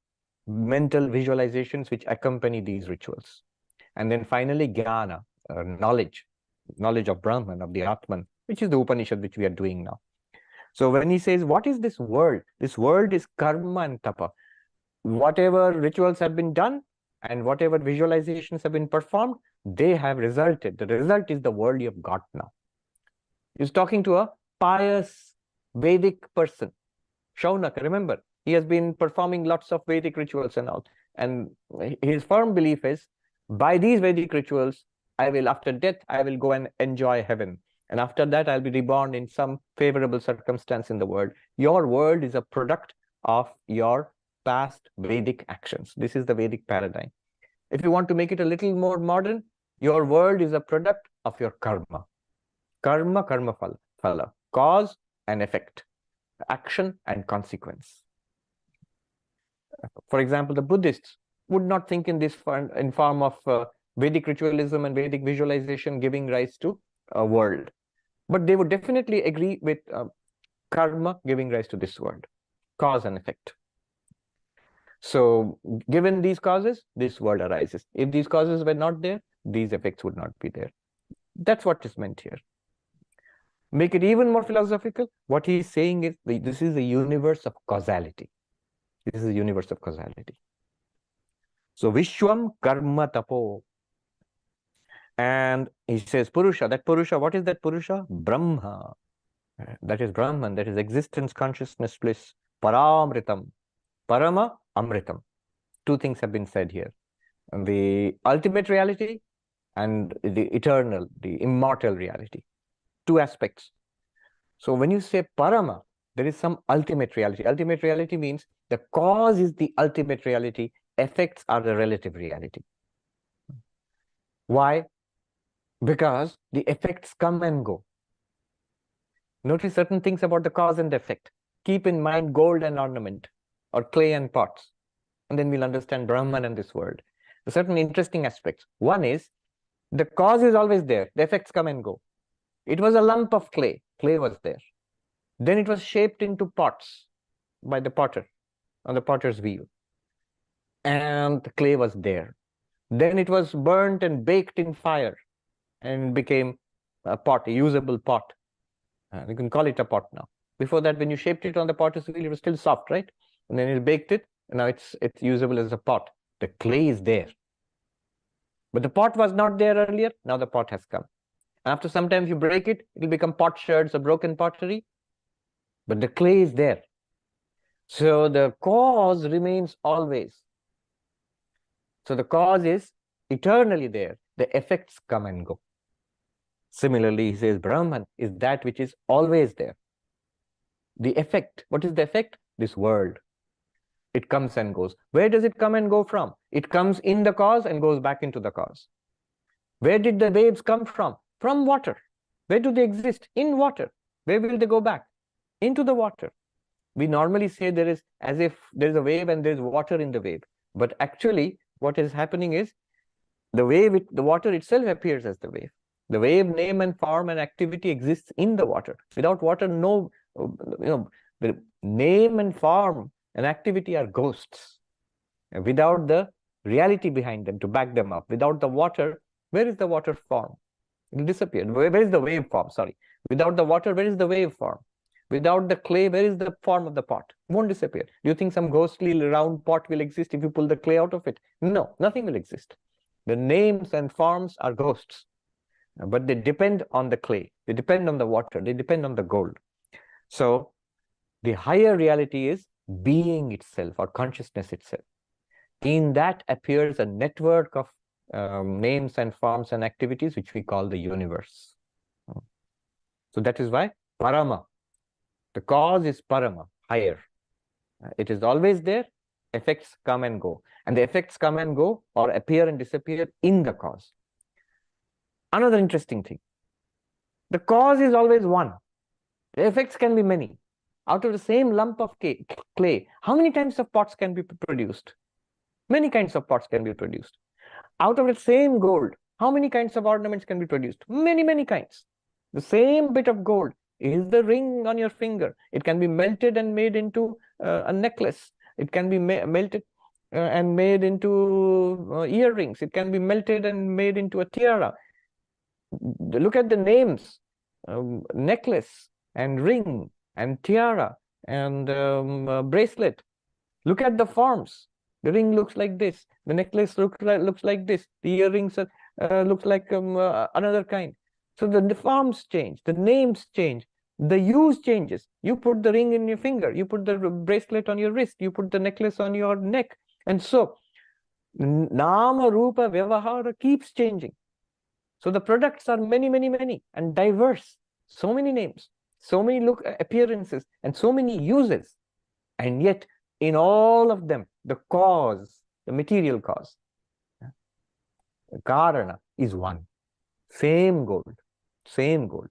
mental visualizations which accompany these rituals. And then finally, Jnana, knowledge of Brahman, of the Atman, which is the Upanishad which we are doing now. So when he says, what is this world? This world is karma and tapa. Whatever rituals have been done and whatever visualizations have been performed, they have resulted. The result is the world you have got now. He's talking to a pious Vedic person. Shaunaka, remember, he has been performing lots of Vedic rituals and all. And his firm belief is, by these Vedic rituals, after death, I will go and enjoy heaven. And after that, I'll be reborn in some favorable circumstance in the world. Your world is a product of your past Vedic actions. This is the Vedic paradigm. If you want to make it a little more modern, your world is a product of your karma. Karma, karma phala. Cause and effect. Action and consequence. For example, the Buddhists would not think in this in form of Vedic ritualism and Vedic visualization giving rise to a world. But they would definitely agree with karma giving rise to this world, cause and effect. So given these causes, this world arises. If these causes were not there, these effects would not be there. That's what is meant here. Make it even more philosophical, what he is saying is this is a universe of causality. This is a universe of causality. So Vishwam Karma Tapo. And he says Purusha. That Purusha, what is that Purusha? Brahma. That is Brahman, that is existence, consciousness, bliss. Paramritam. Parama Amritam. Two things have been said here. the ultimate reality and the eternal, the immortal reality. Two aspects. So when you say Parama, there is some ultimate reality. Ultimate reality means the cause is the ultimate reality, effects are the relative reality. Why? Because the effects come and go. Notice certain things about the cause and effect. Keep in mind gold and ornament, or clay and pots, and then we'll understand Brahman and this world. There are certain interesting aspects. One is the cause is always there, the effects come and go. It was a lump of clay, clay was there. Then it was shaped into pots by the potter on the potter's wheel, and the clay was there. Then it was burnt and baked in fire and became a pot, a usable pot. You can call it a pot now. Before that, when you shaped it on the potter's wheel, it was still soft, right? And then you baked it, and now it's usable as a pot. The clay is there. But the pot was not there earlier, now the pot has come. After some time, if you break it, it will become potsherds or broken pottery. But the clay is there. So the cause remains always. So the cause is eternally there. The effects come and go. Similarly, he says Brahman is that which is always there. The effect, what is the effect? This world. It comes and goes. Where does it come and go from? It comes in the cause and goes back into the cause. Where did the waves come from? From water. Where do they exist? In water. Where will they go back? Into the water. We normally say there is, as if there is a wave and there is water in the wave. But actually, what is happening is the wave, the water itself appears as the wave. The wave name and form and activity exists in the water. Without water, no, the name and form and activity are ghosts. Without the reality behind them to back them up. Without the water, where is the water form? It will disappear. Where is the wave form? Sorry. Without the water, where is the wave form? Without the clay, where is the form of the pot? It won't disappear. Do you think some ghostly round pot will exist if you pull the clay out of it? No, nothing will exist. The names and forms are ghosts, but they depend on the clay. They depend on the water. They depend on the gold. So the higher reality is being itself or consciousness itself. In that appears a network of names and forms and activities, which we call the universe. So that is why Parama, the cause is Parama, higher. It is always there. Effects come and go. And the effects come and go or appear and disappear in the cause. Another interesting thing. The cause is always one. The effects can be many. Out of the same lump of clay, how many types of pots can be produced? Many kinds of pots can be produced. Out of the same gold, how many kinds of ornaments can be produced? Many, many kinds. The same bit of gold is the ring on your finger. It can be melted and made into a necklace. It can be melted and made into earrings. It can be melted and made into a tiara. Look at the names, necklace and ring and tiara and bracelet. Look at the forms. The ring looks like this. The necklace looks like this. The earrings looks like another kind. So the forms change. The names change. The use changes. You put the ring in your finger. You put the bracelet on your wrist. You put the necklace on your neck. And so Nama, Rupa, Vyavahara keeps changing. So the products are many, many, many and diverse. So many names, so many appearances, and so many uses. And yet, in all of them, the cause, the material cause, the Karana is one. Same gold, same gold,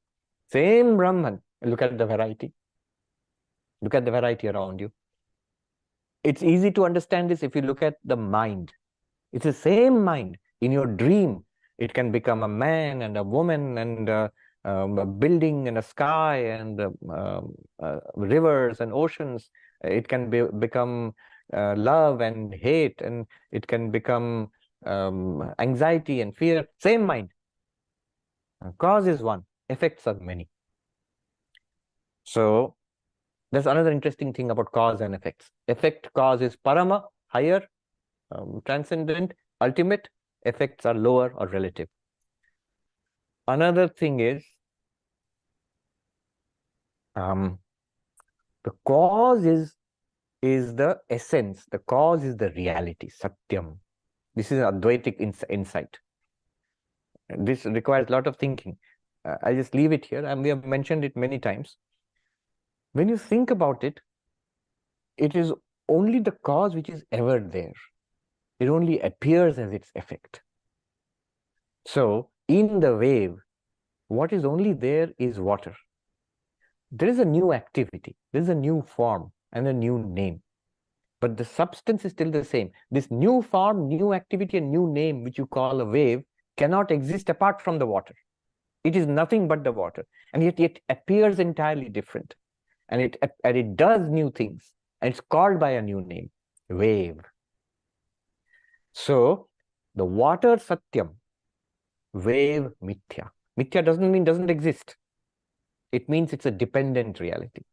same Brahman. Look at the variety. Look at the variety around you. It's easy to understand this if you look at the mind. It's the same mind. In your dream, it can become a man and a woman and a building and a sky and rivers and oceans. It can become love and hate, and it can become anxiety and fear. Same mind. Cause is one, effects are many. So there's another interesting thing about cause and effects. Effect cause is Parama, higher, transcendent, ultimate. Effects are lower or relative. Another thing is the cause is the essence. The cause is the reality, Satyam. This is Advaitic insight. This requires a lot of thinking. I'll just leave it here, and we have mentioned it many times. When you think about it, it is only the cause which is ever there. It only appears as its effect. So, in the wave, what is only there is water. There is a new activity, there is a new form and a new name. But the substance is still the same. This new form, new activity, and new name, which you call a wave, cannot exist apart from the water. It is nothing but the water. And yet it appears entirely different. And it does new things. And it's called by a new name, wave. So, the water Satyam, wave Mithya. Mithya doesn't mean doesn't exist. It means it's a dependent reality.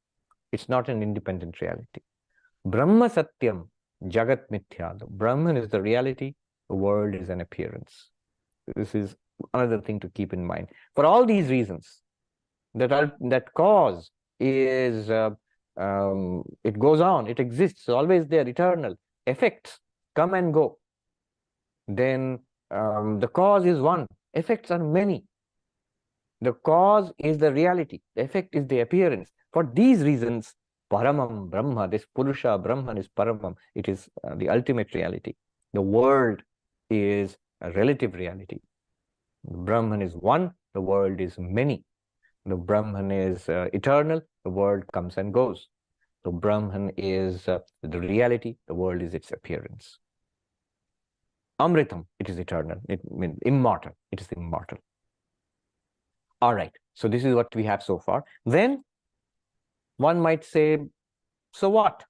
It's not an independent reality. Brahma Satyam, Jagat Mithya. The Brahman is the reality, the world is an appearance. This is another thing to keep in mind. For all these reasons, that cause is, it goes on, it exists, always there, eternal. Effects come and go. Then the cause is one, effects are many. The cause is the reality, the effect is the appearance. For these reasons, Paramam Brahma, this Purusha Brahman is Paramam. It is the ultimate reality. The world is a relative reality. The Brahman is one, the world is many. The Brahman is eternal, the world comes and goes. The Brahman is the reality, the world is its appearance. Amritam, it is eternal, it means immortal, it is immortal. All right, so this is what we have so far. Then one might say, so what?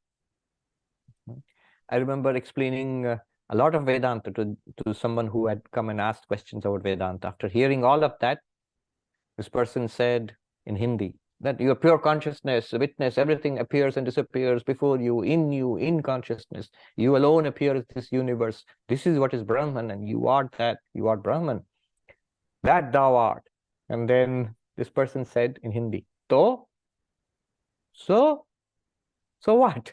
I remember explaining a lot of Vedanta to someone who had come and asked questions about Vedanta. After hearing all of that, this person said in Hindi that your pure consciousness, witness, everything appears and disappears before you, in consciousness. You alone appear as this universe. This is what is Brahman, and you are that, you are Brahman. That thou art. And then this person said in Hindi, so what?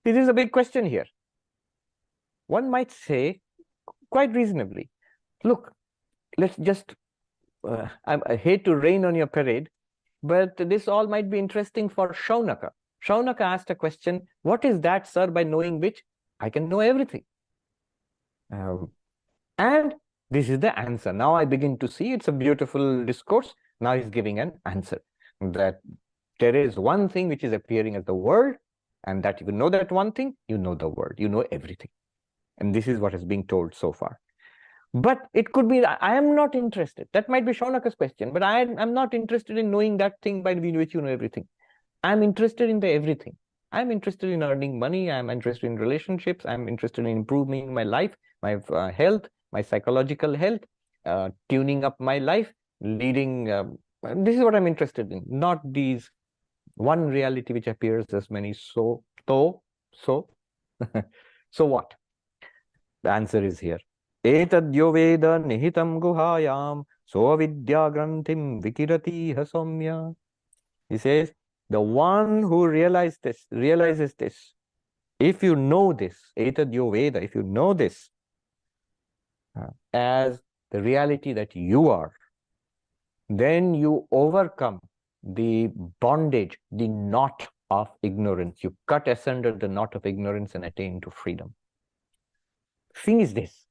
This is a big question here. One might say, quite reasonably, look, let's just, I hate to rain on your parade, but this all might be interesting for Shaunaka. Shaunaka asked a question, what is that, sir, by knowing which I can know everything? And this is the answer. Now I begin to see it's a beautiful discourse. Now he's giving an answer that there is one thing which is appearing as the world, and that you know that one thing, you know the world, you know everything. And this is what is being told so far. But it could be that I am not interested. That might be Shaunaka's question, but I am not interested in knowing that thing by which you know everything. I'm interested in the everything. I'm interested in earning money. I'm interested in relationships. I'm interested in improving my life, my health, my psychological health, tuning up my life, leading. This is what I'm interested in, not these one reality which appears as many. So so what? The answer is here. Etadyo veda nihitam guhayam soavidya granthim vikirati hasomya. He says, the one who realizes this, if you know this, etadyo veda, if you know this as the reality that you are, then you overcome the bondage, the knot of ignorance. You cut asunder the knot of ignorance and attain to freedom. Thing is this,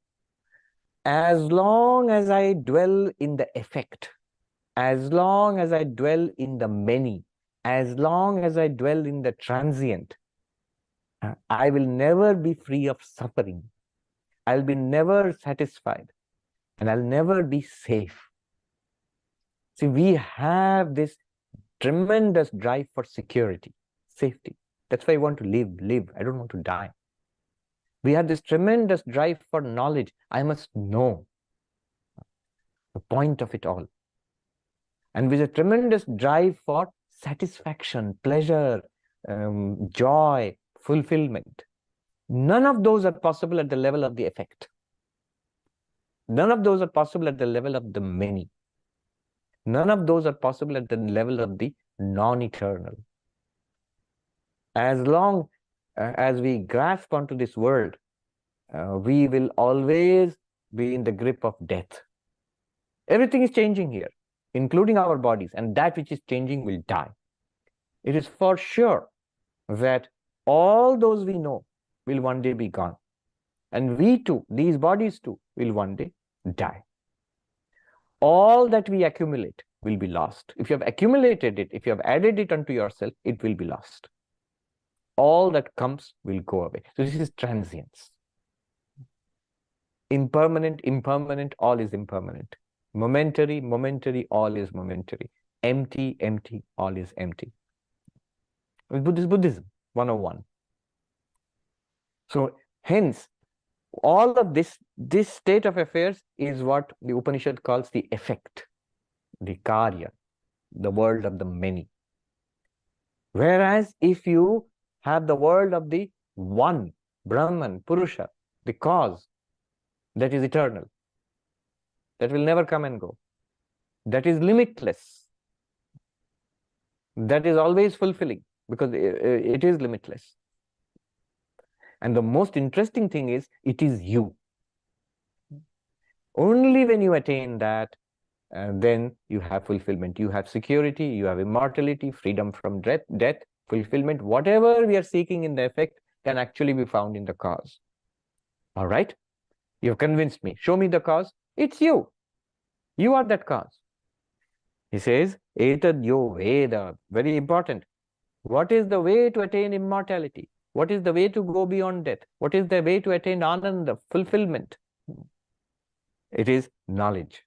as long as I dwell in the effect, as long as I dwell in the many, as long as I dwell in the transient, I will never be free of suffering. I'll be never satisfied, and I'll never be safe. See, we have this tremendous drive for security, safety. That's why I want to live. I don't want to die. We have this tremendous drive for knowledge. I must know the point of it all. And with a tremendous drive for satisfaction, pleasure, joy, fulfillment. None of those are possible at the level of the effect. None of those are possible at the level of the many. None of those are possible at the level of the non-eternal. As long as we grasp onto this world we will always be in the grip of death. Everything is changing here, including our bodies, and that which is changing will die. It is for sure that all those we know will one day be gone. And we too, these bodies too, will one day die. All that we accumulate will be lost. If you have accumulated it, if you have added it unto yourself, it will be lost. All that comes will go away. So this is transience. Impermanent, impermanent, all is impermanent. Momentary, momentary, all is momentary. Empty, empty, all is empty. Buddhism 101. So hence, all of this state of affairs is what the Upanishad calls the effect, the karya, the world of the many. Whereas if you have the world of the one, Brahman, Purusha, the cause, that is eternal, that will never come and go, that is limitless, that is always fulfilling, because it is limitless. And the most interesting thing is, it is you. Only when you attain that, then you have fulfillment, you have security, you have immortality, freedom from death, fulfillment. Whatever we are seeking in the effect can actually be found in the cause. All right? You've convinced me. Show me the cause. It's you. You are that cause. He says, Etad yo Veda. Very important. What is the way to attain immortality? What is the way to go beyond death? What is the way to attain ananda, fulfillment? It is knowledge.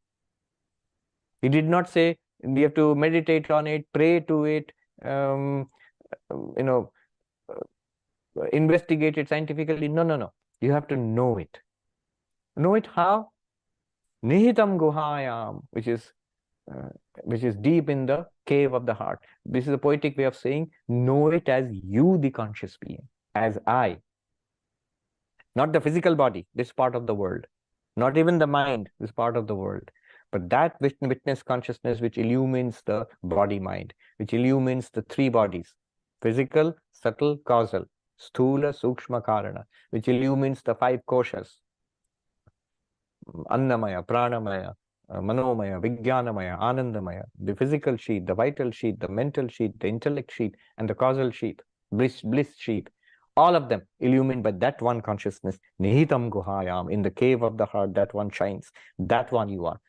He did not say we have to meditate on it, pray to it, investigate it scientifically. No, no, no. You have to know it. Know it how? Nihitam guhayam, which is deep in the cave of the heart. This is a poetic way of saying, know it as you, the conscious being, as I. Not the physical body, this part of the world. Not even the mind, this part of the world. But that witness consciousness which illumines the body-mind, which illumines the three bodies, physical, subtle, causal, sthula, sukshma, karana, which illumines the five koshas, annamaya, pranamaya, manomaya, vijnanamaya, anandamaya, the physical sheath, the vital sheath, the mental sheath, the intellect sheath, and the causal sheath, bliss sheath. All of them illumined by that one consciousness, nihitam guhayam, in the cave of the heart, that one shines, that one you are.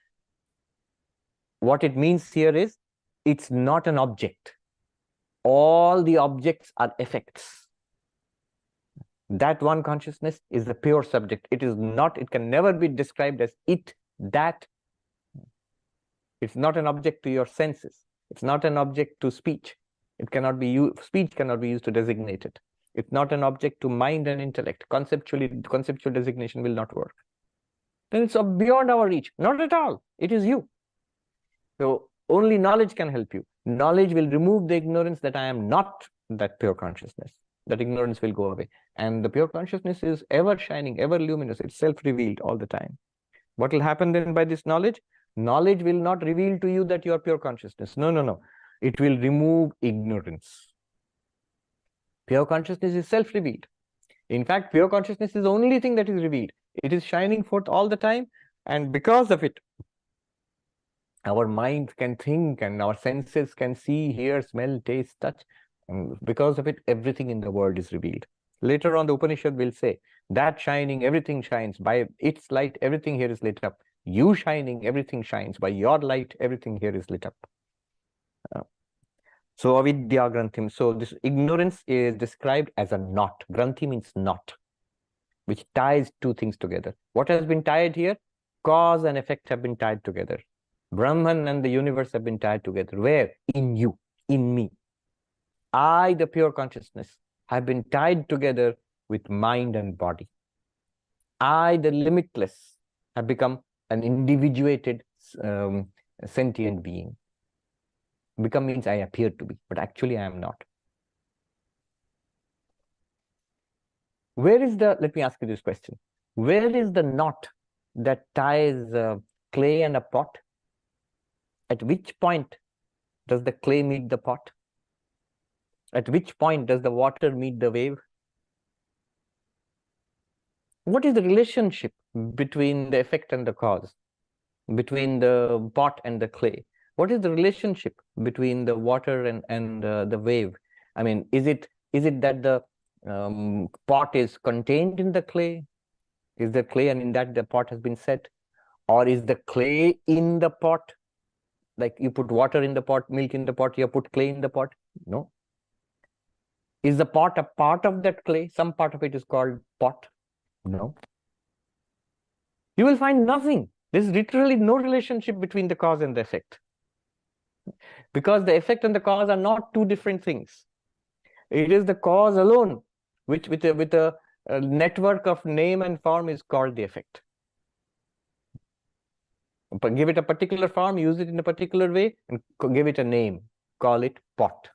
What it means here is, it's not an object. All the objects are effects. That one consciousness is the pure subject. It is not, it can never be described as it, that. It's not an object to your senses. It's not an object to speech. It cannot be used, speech cannot be used to designate it. It's not an object to mind and intellect. Conceptual designation will not work. Then it's beyond our reach. Not at all. It is you. So only knowledge can help you. Knowledge will remove the ignorance that I am not that pure consciousness. That ignorance will go away. And the pure consciousness is ever shining, ever luminous. It's self-revealed all the time. What will happen then by this knowledge? Knowledge will not reveal to you that you are pure consciousness. No, no, no. It will remove ignorance. Pure consciousness is self-revealed. In fact, pure consciousness is the only thing that is revealed. It is shining forth all the time. And because of it, our mind can think and our senses can see, hear, smell, taste, touch. And because of it, everything in the world is revealed. Later on, the Upanishad will say, that shining, everything shines. By its light, everything here is lit up. You shining, everything shines. By your light, everything here is lit up. So avidya granthim. So this ignorance is described as a knot. Granthi means knot, which ties two things together. What has been tied here? Cause and effect have been tied together. Brahman and the universe have been tied together. Where? In you, in me. I, the pure consciousness, have been tied together with mind and body. I, the limitless, have become an individuated sentient being. Become means I appear to be, but actually I am not. Where is the, let me ask you this question. Where is the knot that ties clay and a pot? At which point does the clay meet the pot? At which point does the water meet the wave? What is the relationship between the effect and the cause? Between the pot and the clay? What is the relationship between the water and the wave? I mean, is it that the pot is contained in the clay? Is the clay and in that the pot has been set? Or is the clay in the pot? Like you put water in the pot, milk in the pot, you put clay in the pot? No. Is the pot a part of that clay? Some part of it is called pot? No. You will find nothing. There's literally no relationship between the cause and the effect. Because the effect and the cause are not two different things. It is the cause alone, which with a network of name and form is called the effect. But give it a particular form, use it in a particular way, and give it a name. Call it pot.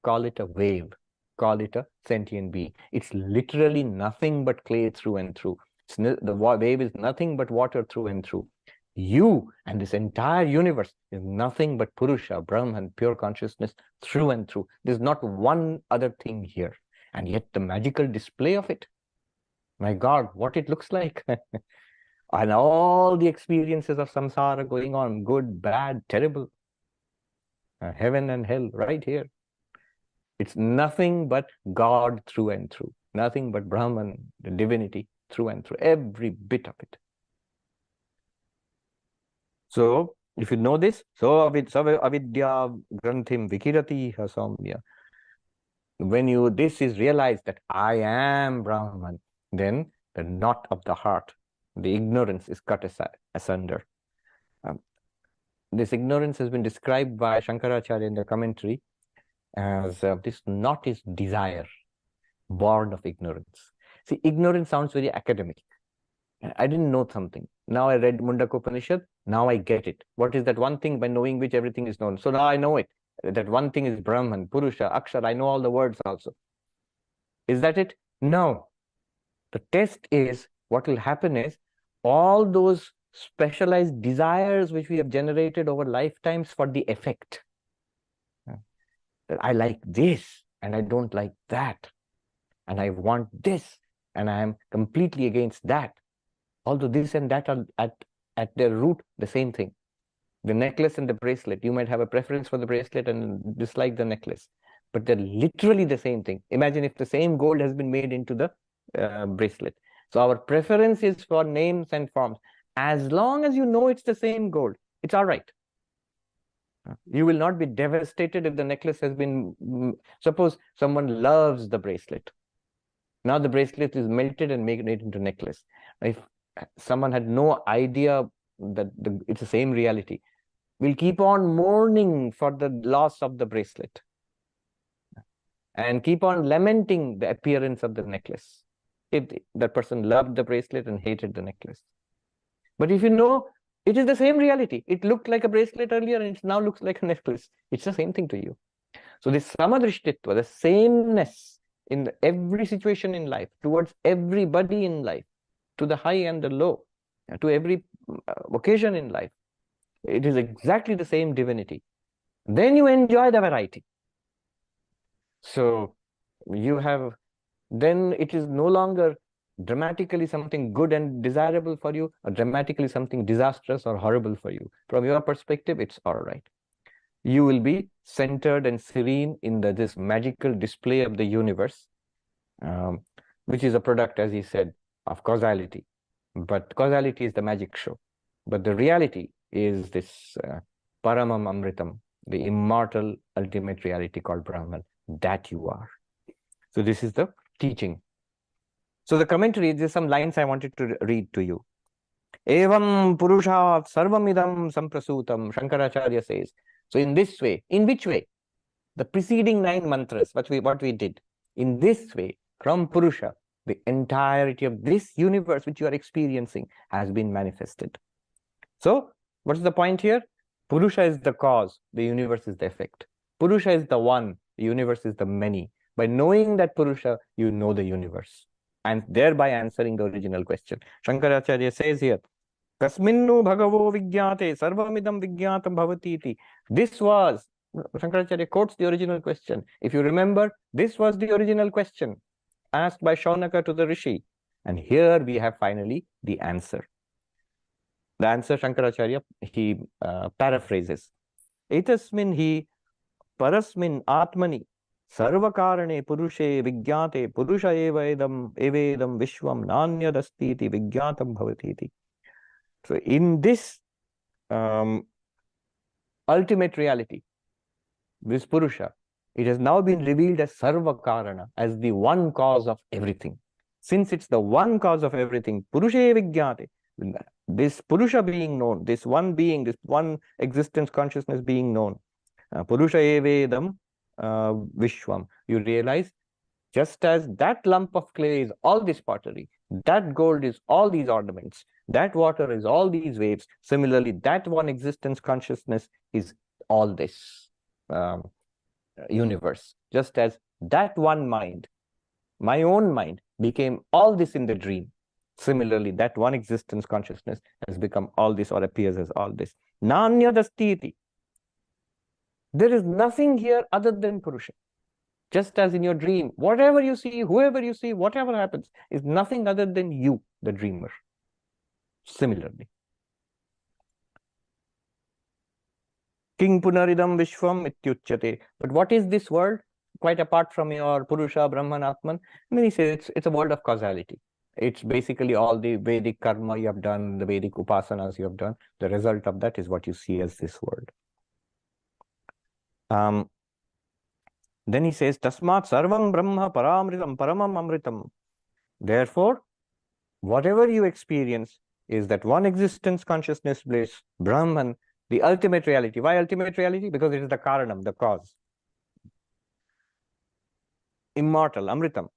Call it a wave. Call it a sentient being. It's literally nothing but clay through and through. The wave is nothing but water through and through. You and this entire universe is nothing but Purusha, Brahman, pure consciousness through and through. There's not one other thing here. And yet the magical display of it, my God, what it looks like. And all the experiences of samsara going on, good, bad, terrible, heaven and hell right here. It's nothing but God through and through. Nothing but Brahman, the divinity through and through, every bit of it. So, if you know this, so avidya granthim vikirati hasamya. When this is realized that I am Brahman, then the knot of the heart, the ignorance is cut asunder. This ignorance has been described by Shankaracharya in the commentary as this knot is desire, born of ignorance. See, ignorance sounds very academic. I didn't know something. Now I read Mundaka Upanishad. Now I get it. What is that one thing by knowing which everything is known? So now I know it. That one thing is Brahman, Purusha, Akshar. I know all the words also. Is that it? No. The test is, what will happen is, all those specialized desires which we have generated over lifetimes for the effect. That I like this and I don't like that. And I want this and I am completely against that. Although this and that are at their root the same thing. The necklace and the bracelet, you might have a preference for the bracelet and dislike the necklace, but they're literally the same thing. Imagine if the same gold has been made into the bracelet. So our preference is for names and forms. As long as you know it's the same gold, it's all right. You will not be devastated if the necklace has been, suppose someone loves the bracelet. Now the bracelet is melted and made it into necklace. If someone had no idea that it's the same reality, will keep on mourning for the loss of the bracelet and keep on lamenting the appearance of the necklace if that person loved the bracelet and hated the necklace. But if you know it is the same reality, it looked like a bracelet earlier and it now looks like a necklace, it's the same thing to you. So this samadrishtitva, the sameness in every situation in life, towards everybody in life, to the high and the low, to every occasion in life, it is exactly the same divinity. Then you enjoy the variety. So you have, then it is no longer dramatically something good and desirable for you, or dramatically something disastrous or horrible for you. From your perspective, it's all right. You will be centered and serene in this magical display of the universe, which is a product, as he said, of causality. But causality is the magic show. But the reality is this Paramam Amritam, the immortal ultimate reality called Brahman, that you are. So this is the teaching. So the commentary, there's some lines I wanted to read to you. Evam Purushat Sarvamidam Samprasutam, Shankaracharya says. So in this way, in which way? The preceding 9 mantras, what we did. In this way, from Purusha, the entirety of this universe which you are experiencing has been manifested. So, what's the point here? Purusha is the cause, the universe is the effect. Purusha is the one, the universe is the many. By knowing that Purusha, you know the universe, and thereby answering the original question. Shankaracharya says here, Kasminnu bhagavo vigyate sarvamidam vigyatam bhavati iti. This was, Shankaracharya quotes the original question. If you remember, this was the original question asked by Shaunaka to the Rishi. And here we have finally the answer. The answer Shankaracharya, he paraphrases. Etasmin hi parasmin atmani sarvakarane purushe vigyate purusha evedam vishwam nanyadastiti vigyatam bhavatiti. So in this ultimate reality, this Purusha, it has now been revealed as Sarvakarana, as the one cause of everything. Since it's the one cause of everything, Purushe Vigyate, this Purusha being known, this one being, this one existence consciousness being known, Purusha Evedam Vishwam, you realize just as that lump of clay is all this pottery, that gold is all these ornaments, that water is all these waves, similarly, that one existence consciousness is all this universe. Just as that one mind, my own mind, became all this in the dream, similarly, that one existence consciousness has become all this or appears as all this. Nanyadastiti. There is nothing here other than Purusha. Just as in your dream, whatever you see, whoever you see, whatever happens, is nothing other than you, the dreamer. Similarly. King Punaridam Vishwam Ityuchyate. But what is this world? Quite apart from your Purusha, Brahman, Atman. I mean, he says it's a world of causality. It's basically all the Vedic karma you have done, the Vedic upasanas you have done. The result of that is what you see as this world. Then he says, Tasmat Sarvam Brahma Paramritam Paramam Amritam. Therefore, whatever you experience is that one existence, consciousness, bliss, Brahman, the ultimate reality. Why ultimate reality? Because it is the Karanam, the cause. Immortal, Amritam.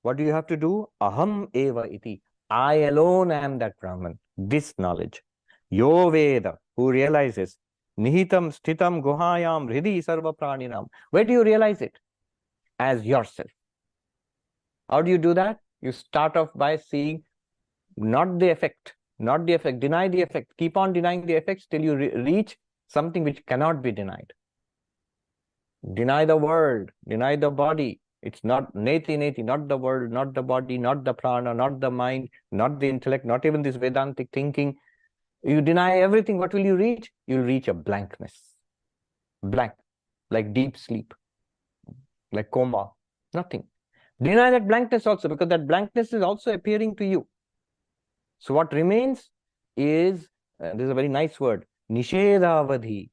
What do you have to do? Aham eva iti. I alone am that Brahman. This knowledge. Yo Veda, who realizes Nihitam Sthitam Guhayam Hridhi Sarvapraninam. Where do you realize it? As yourself. How do you do that? You start off by seeing not the effect, not the effect, deny the effect, keep on denying the effects till you reach something which cannot be denied. Deny the world, deny the body. It's not neti, not the world, not the body, not the prana, not the mind, not the intellect, not even this Vedantic thinking. You deny everything, what will you reach? You'll reach a blankness. Blank, like deep sleep, like coma, nothing. Deny that blankness also, because that blankness is also appearing to you. So what remains is, this is a very nice word, Nishedavadhi,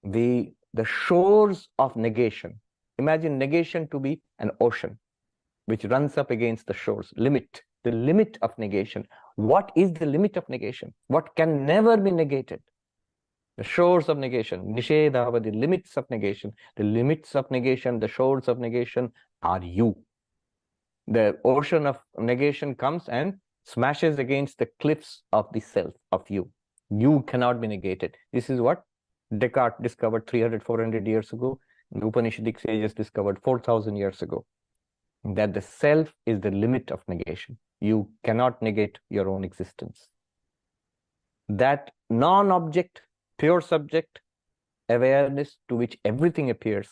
the shores of negation. Imagine negation to be an ocean, which runs up against the shores, limit. The limit of negation. What is the limit of negation? What can never be negated? The shores of negation. Nishedava, the limits of negation. The limits of negation, the shores of negation are you. The ocean of negation comes and smashes against the cliffs of the self, of you. You cannot be negated. This is what Descartes discovered 300, 400 years ago. The Upanishadic sages discovered 4,000 years ago. That the self is the limit of negation. You cannot negate your own existence. That non-object, pure subject awareness to which everything appears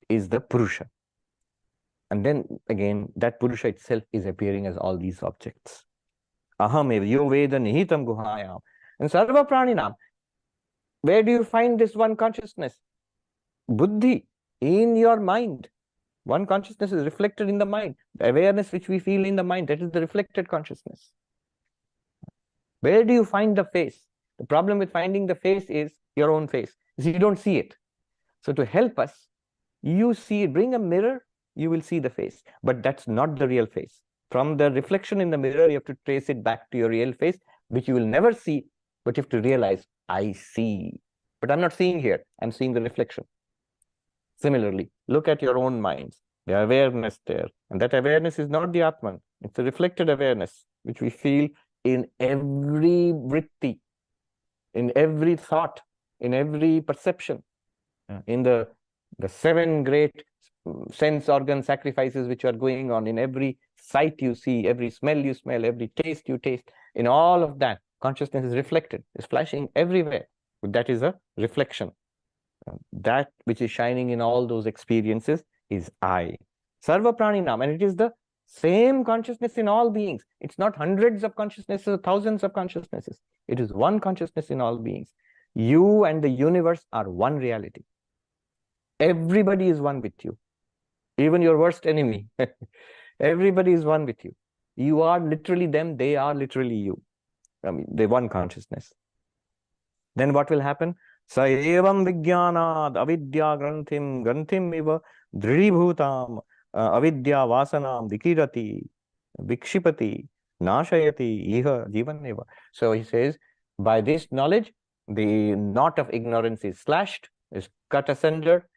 is the Purusha. And then again, that Purusha itself is appearing as all these objects. Aham eva yo veda nihitam guhayam. And sarva praninam. Where do you find this one consciousness? Buddhi, in your mind. One consciousness is reflected in the mind. The awareness which we feel in the mind, that is the reflected consciousness. Where do you find the face? The problem with finding the face is your own face. You don't see it. So to help us, you see it. Bring a mirror, you will see the face. But that's not the real face. From the reflection in the mirror, you have to trace it back to your real face, which you will never see. But you have to realize, I see. But I'm not seeing here. I'm seeing the reflection. Similarly, look at your own minds, the awareness there. And that awareness is not the Atman. It's a reflected awareness, which we feel in every vritti, in every thought, in every perception, in the 7 great sense organ sacrifices which are going on, in every sight you see, every smell you smell, every taste you taste. In all of that, consciousness is reflected, is flashing everywhere. But that is a reflection. That which is shining in all those experiences is I. Sarva Praninam, and it is the Same consciousness in all beings. It's not hundreds of consciousnesses or thousands of consciousnesses. It is one consciousness in all beings. You and the universe are one reality. Everybody is one with you. Even your worst enemy. Everybody is one with you. You are literally them, they are literally you. I mean, they one consciousness. Then what will happen? Sa evam vijnanad avidya granthim iva dridibhutam avidya vasanam vikirati vikshipati nashayati iha jivan eva. So he says, by this knowledge, the knot of ignorance is slashed, is cut asunder.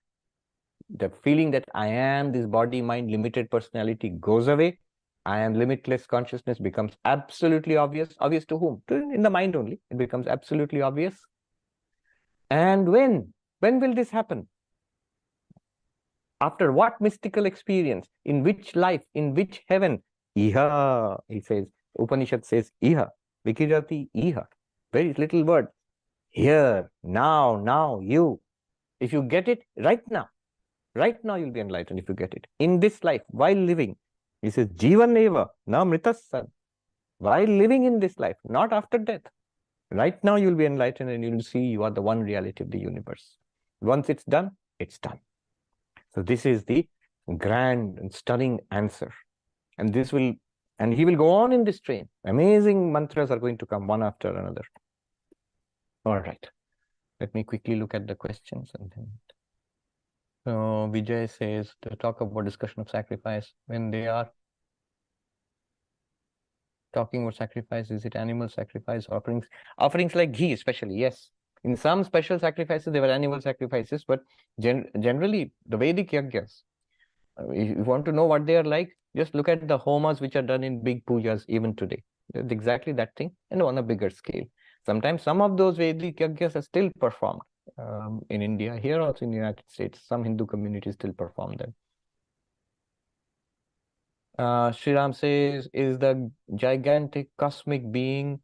The feeling that I am this body, mind, limited personality goes away. I am limitless consciousness becomes absolutely obvious. Obvious to whom? In the mind only. It becomes absolutely obvious. And when? When will this happen? After what mystical experience? In which life? In which heaven? Iha, he says. Upanishad says iha. Vikirati iha. Very little word. Here, now, you. If you get it right now you'll be enlightened if you get it. In this life, while living. He says, Jivan eva, na mritassan. While living in this life, not after death. Right now you'll be enlightened and you'll see you are the one reality of the universe. Once it's done, it's done. So this is the grand and stunning answer. And this will, and he will go on in this train. Amazing mantras are going to come one after another. All right. Let me quickly look at the questions and then. So Vijay says to talk about discussion of sacrifice. When they are talking about sacrifice, is it animal sacrifice, offerings? Offerings like ghee especially, yes. In some special sacrifices, there were animal sacrifices, but generally the Vedic yajnas, if you want to know what they are like, just look at the homas which are done in big pujas even today. It's exactly that thing and on a bigger scale. Sometimes some of those Vedic yajnas are still performed. In India, here also in the United States, some Hindu communities still perform them. Sriram says, is the gigantic cosmic being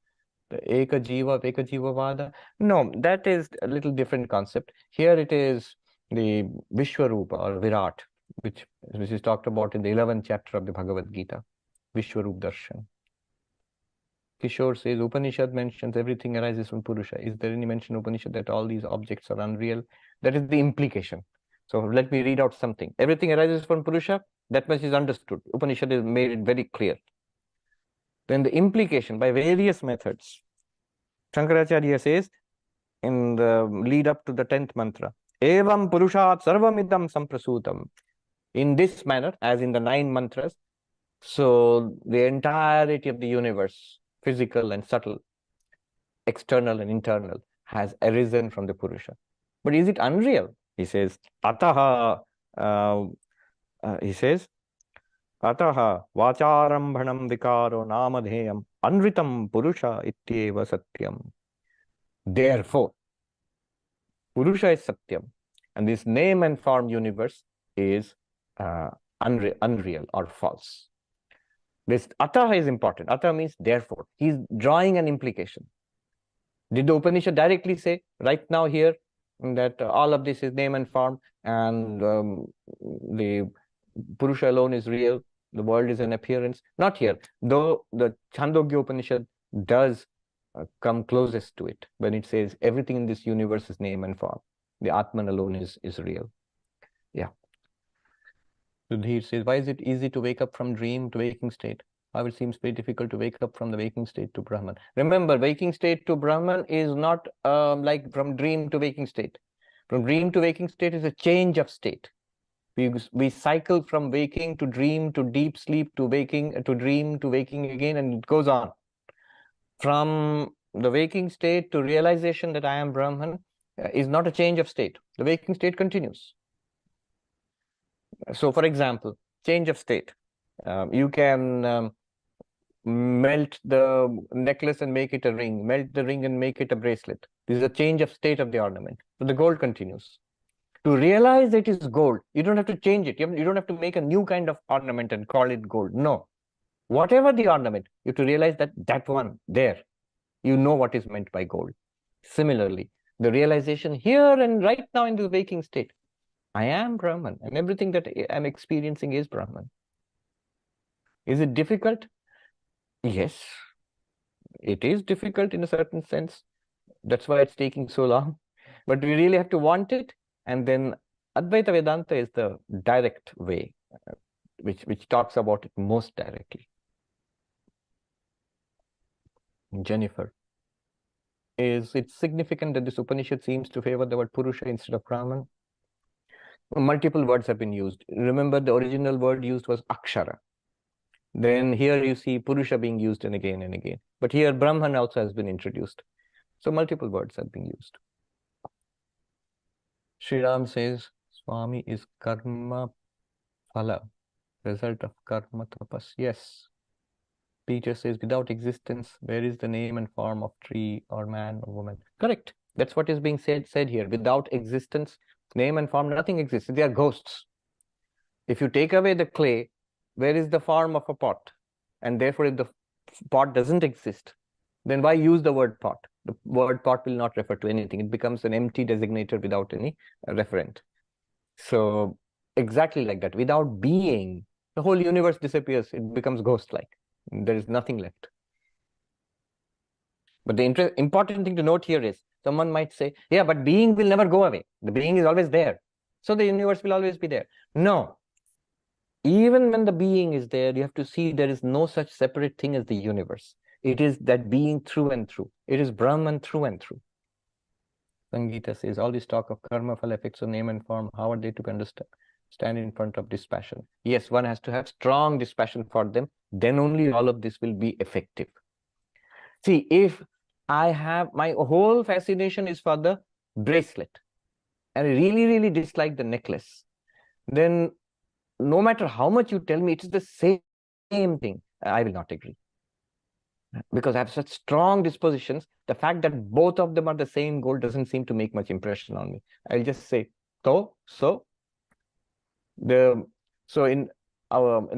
the Eka Jiva, Eka Jiva Vada? No, that is a little different concept. Here it is the Vishwarupa or Virat, which is talked about in the 11th chapter of the Bhagavad Gita, Vishwarup Darshan. Kishore says, Upanishad mentions everything arises from Purusha. Is there any mention in Upanishad that all these objects are unreal? That is the implication. So let me read out something. Everything arises from Purusha, that much is understood. Upanishad has made it very clear. Then the implication by various methods. Shankaracharya says, in the lead up to the 10th mantra, Evam Purushat Sarvamidam Samprasutam. In this manner, as in the 9 mantras, so the entirety of the universe, physical and subtle, external and internal, has arisen from the Purusha. But is it unreal? He says, Ataha, he says, Ataha vacharambhanam vikaro namadheyam anritam purusha ityeva satyam. Therefore, Purusha is satyam, and this name and form universe is unreal or false. This ataha is important. Ataha means therefore. He's drawing an implication. Did the Upanishad directly say right now here that all of this is name and form and the Purusha alone is real, the world is an appearance? Not here. Though the Chandogya Upanishad does come closest to it when it says everything in this universe is name and form. The Atman alone is real. Yeah. Sudhir says, why is it easy to wake up from dream to waking state? How it seems very difficult to wake up from the waking state to Brahman. Remember, waking state to Brahman is not like from dream to waking state. From dream to waking state is a change of state. We cycle from waking to dream to deep sleep to waking to dream to waking again, and it goes on. From the waking state to realization that I am Brahman is not a change of state. The waking state continues. So, for example, change of state. You can melt the necklace and make it a ring, melt the ring and make it a bracelet. This is a change of state of the ornament. So the gold continues. To realize it is gold, you don't have to change it. You don't have to make a new kind of ornament and call it gold. No. Whatever the ornament, you have to realize that that one there, you know what is meant by gold. Similarly, the realization here and right now in the waking state, I am Brahman, and everything that I'm experiencing is Brahman. Is it difficult? Yes, it is difficult in a certain sense. That's why it's taking so long. But we really have to want it. And then Advaita Vedanta is the direct way, which talks about it most directly. Jennifer, is it significant that this Upanishad seems to favor the word Purusha instead of Brahman? Multiple words have been used. Remember, the original word used was Akshara. Then here you see Purusha being used and again and again. But here Brahman also has been introduced. So multiple words have been used. Sri Ram says, Swami is karma phala, result of karma tapas. Yes. Peter says, without existence, where is the name and form of tree or man or woman? Correct. That's what is being said here. Without existence, name and form, nothing exists. They are ghosts. If you take away the clay, where is the form of a pot? And therefore, if the pot doesn't exist, then why use the word pot? The word pot will not refer to anything. It becomes an empty designator without any referent. So exactly like that. Without being, the whole universe disappears. It becomes ghost-like. There is nothing left. But the important thing to note here is, someone might say, yeah, but being will never go away. The being is always there. So the universe will always be there. No. Even when the being is there, you have to see there is no such separate thing as the universe. It is that being through and through. It is Brahman through and through. Sangeeta says, all this talk of karma, phala, effects of name and form, how are they to understand? Stand in front of dispassion. Yes, one has to have strong dispassion for them. Then only all of this will be effective. See, if I have, my whole fascination is for the bracelet, and I really, really dislike the necklace, then no matter how much you tell me it is the same thing, I will not agree. Because I have such strong dispositions, the fact that both of them are the same gold doesn't seem to make much impression on me. I'll just say, so in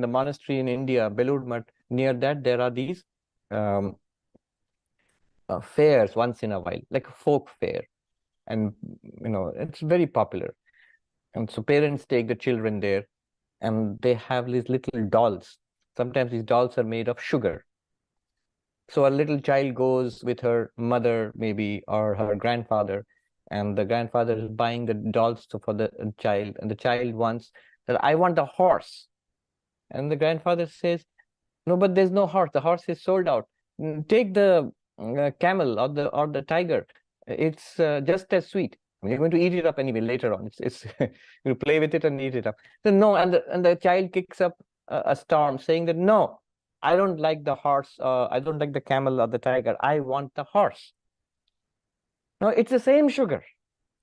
the monastery in India, Belur Math, near that there are these fairs once in a while, like a folk fair, and it's very popular. And so parents take the children there, and they have these little dolls. Sometimes these dolls are made of sugar. So a little child goes with her mother, maybe, or her grandfather, and the grandfather is buying the dolls for the child, and the child wants that, I want a horse. And the grandfather says, no, but there's no horse. The horse is sold out. Take the camel or the tiger. It's just as sweet. I mean, you're going to eat it up anyway later on. It's you play with it and eat it up. So no, and the child kicks up a storm, saying that no, I don't like the horse. I don't like the camel or the tiger. I want the horse. No, it's the same sugar,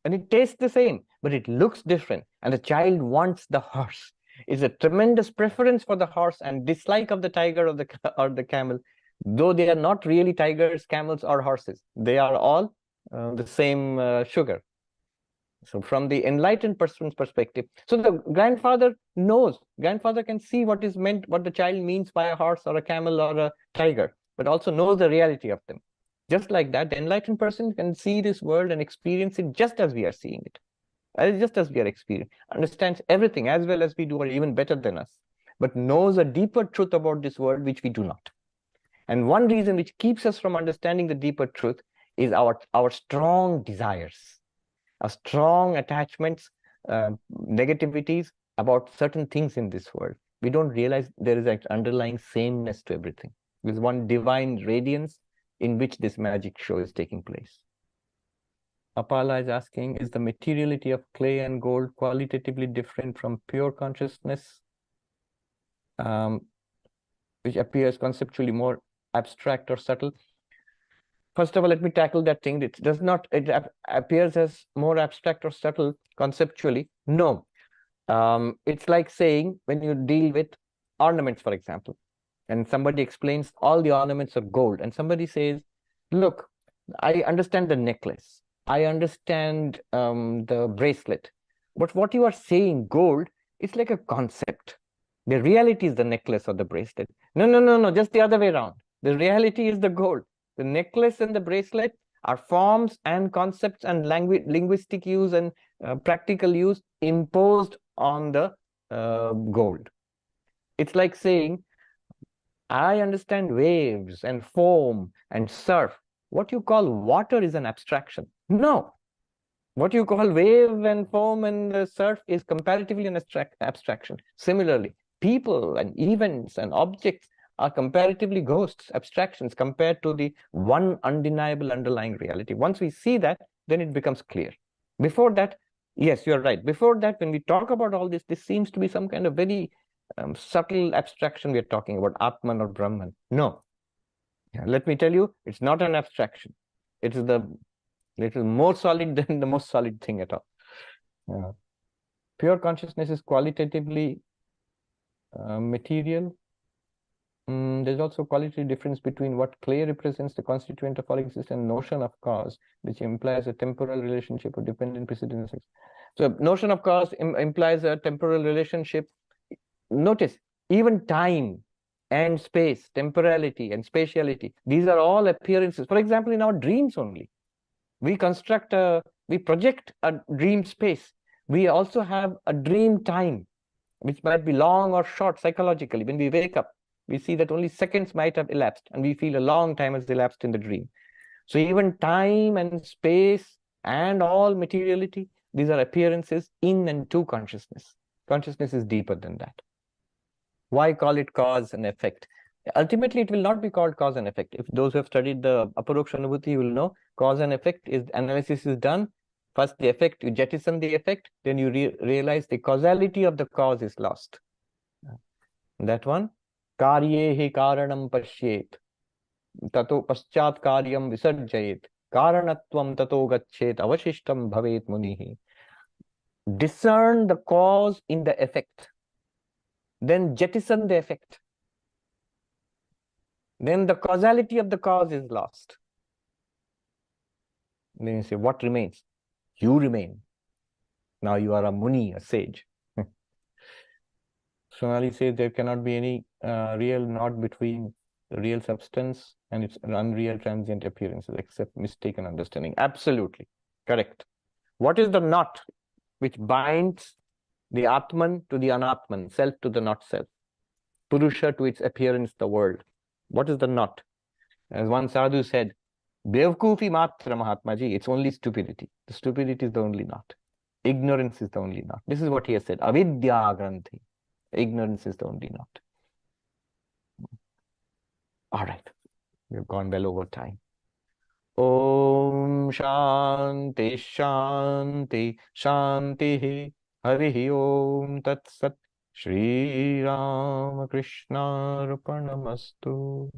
and it tastes the same, but it looks different. And the child wants the horse. It's a tremendous preference for the horse and dislike of the tiger or the camel, though they are not really tigers, camels, or horses. They are all the same sugar. So from the enlightened person's perspective, so the grandfather knows, grandfather can see what is meant, what the child means by a horse or a camel or a tiger, but also knows the reality of them. Just like that, the enlightened person can see this world and experience it just as we are seeing it, just as we are experiencing, understands everything as well as we do, or even better than us, but knows a deeper truth about this world which we do not. And one reason which keeps us from understanding the deeper truth is our strong desires, our strong attachments, negativities about certain things in this world. We don't realize there is an underlying sameness to everything. There's one divine radiance in which this magic show is taking place. Apala is asking, is the materiality of clay and gold qualitatively different from pure consciousness, which appears conceptually more abstract or subtle? First of all, let me tackle that thing. It does not, it appears as more abstract or subtle conceptually. No. It's like saying, when you deal with ornaments, for example, and somebody explains all the ornaments are gold, and somebody says, look, I understand the necklace, I understand the bracelet, but what you are saying, gold, it's like a concept. The reality is the necklace or the bracelet. No, just the other way around. The reality is the gold. The necklace and the bracelet are forms and concepts and linguistic use and practical use imposed on the gold. It's like saying I understand waves and foam and surf. What you call water is an abstraction. No. What you call wave and foam and surf is comparatively an abstraction. Similarly, people and events and objects are comparatively ghosts, abstractions compared to the one undeniable underlying reality. Once we see that, then it becomes clear. Before that, yes, you're right. Before that, when we talk about all this, this seems to be some kind of very subtle abstraction we are talking about, Atman or Brahman. No. Let me tell you, it's not an abstraction. It is the little more solid than the most solid thing at all. Pure consciousness is qualitatively material. There's also qualitative difference between what clay represents, the constituent of all existence, and notion of cause, which implies a temporal relationship or dependent precedence. So notion of cause implies a temporal relationship. Notice, even time and space, temporality and spatiality, these are all appearances. For example, in our dreams only, we project a dream space. We also have a dream time, which might be long or short psychologically. When we wake up, we see that only seconds might have elapsed, and we feel a long time has elapsed in the dream. So even time and space and all materiality, these are appearances in and to consciousness. Consciousness is deeper than that. Why call it cause and effect? Ultimately, it will not be called cause and effect. If those who have studied the Aparoksha Anubhuti will know, cause and effect is analysis is done. First, the effect, you jettison the effect, then you realize the causality of the cause is lost. That one, karyehi karanam pashyet, tato paschat karyam visarjayet, karanatvam tato gachet, avashishtam bhavet munihi. Discern the cause in the effect, then jettison the effect. Then the causality of the cause is lost. Then you say, what remains? You remain. Now you are a muni, a sage. Sonali says there cannot be any real knot between the real substance and its unreal transient appearances except mistaken understanding. Absolutely correct. What is the knot which binds the Atman to the Anatman, self to the not self, Purusha to its appearance, the world? What is the knot? As one sadhu said, Bevkufi matra Mahatmaji, it's only stupidity. The stupidity is the only knot. Ignorance is the only knot. This is what he has said. Avidya granthi. Ignorance is the only knot. All right. We've gone well over time. Om Shanti Shanti Shanti Hari Om Tat Sat Shri Ramakrishna Arpanamastu.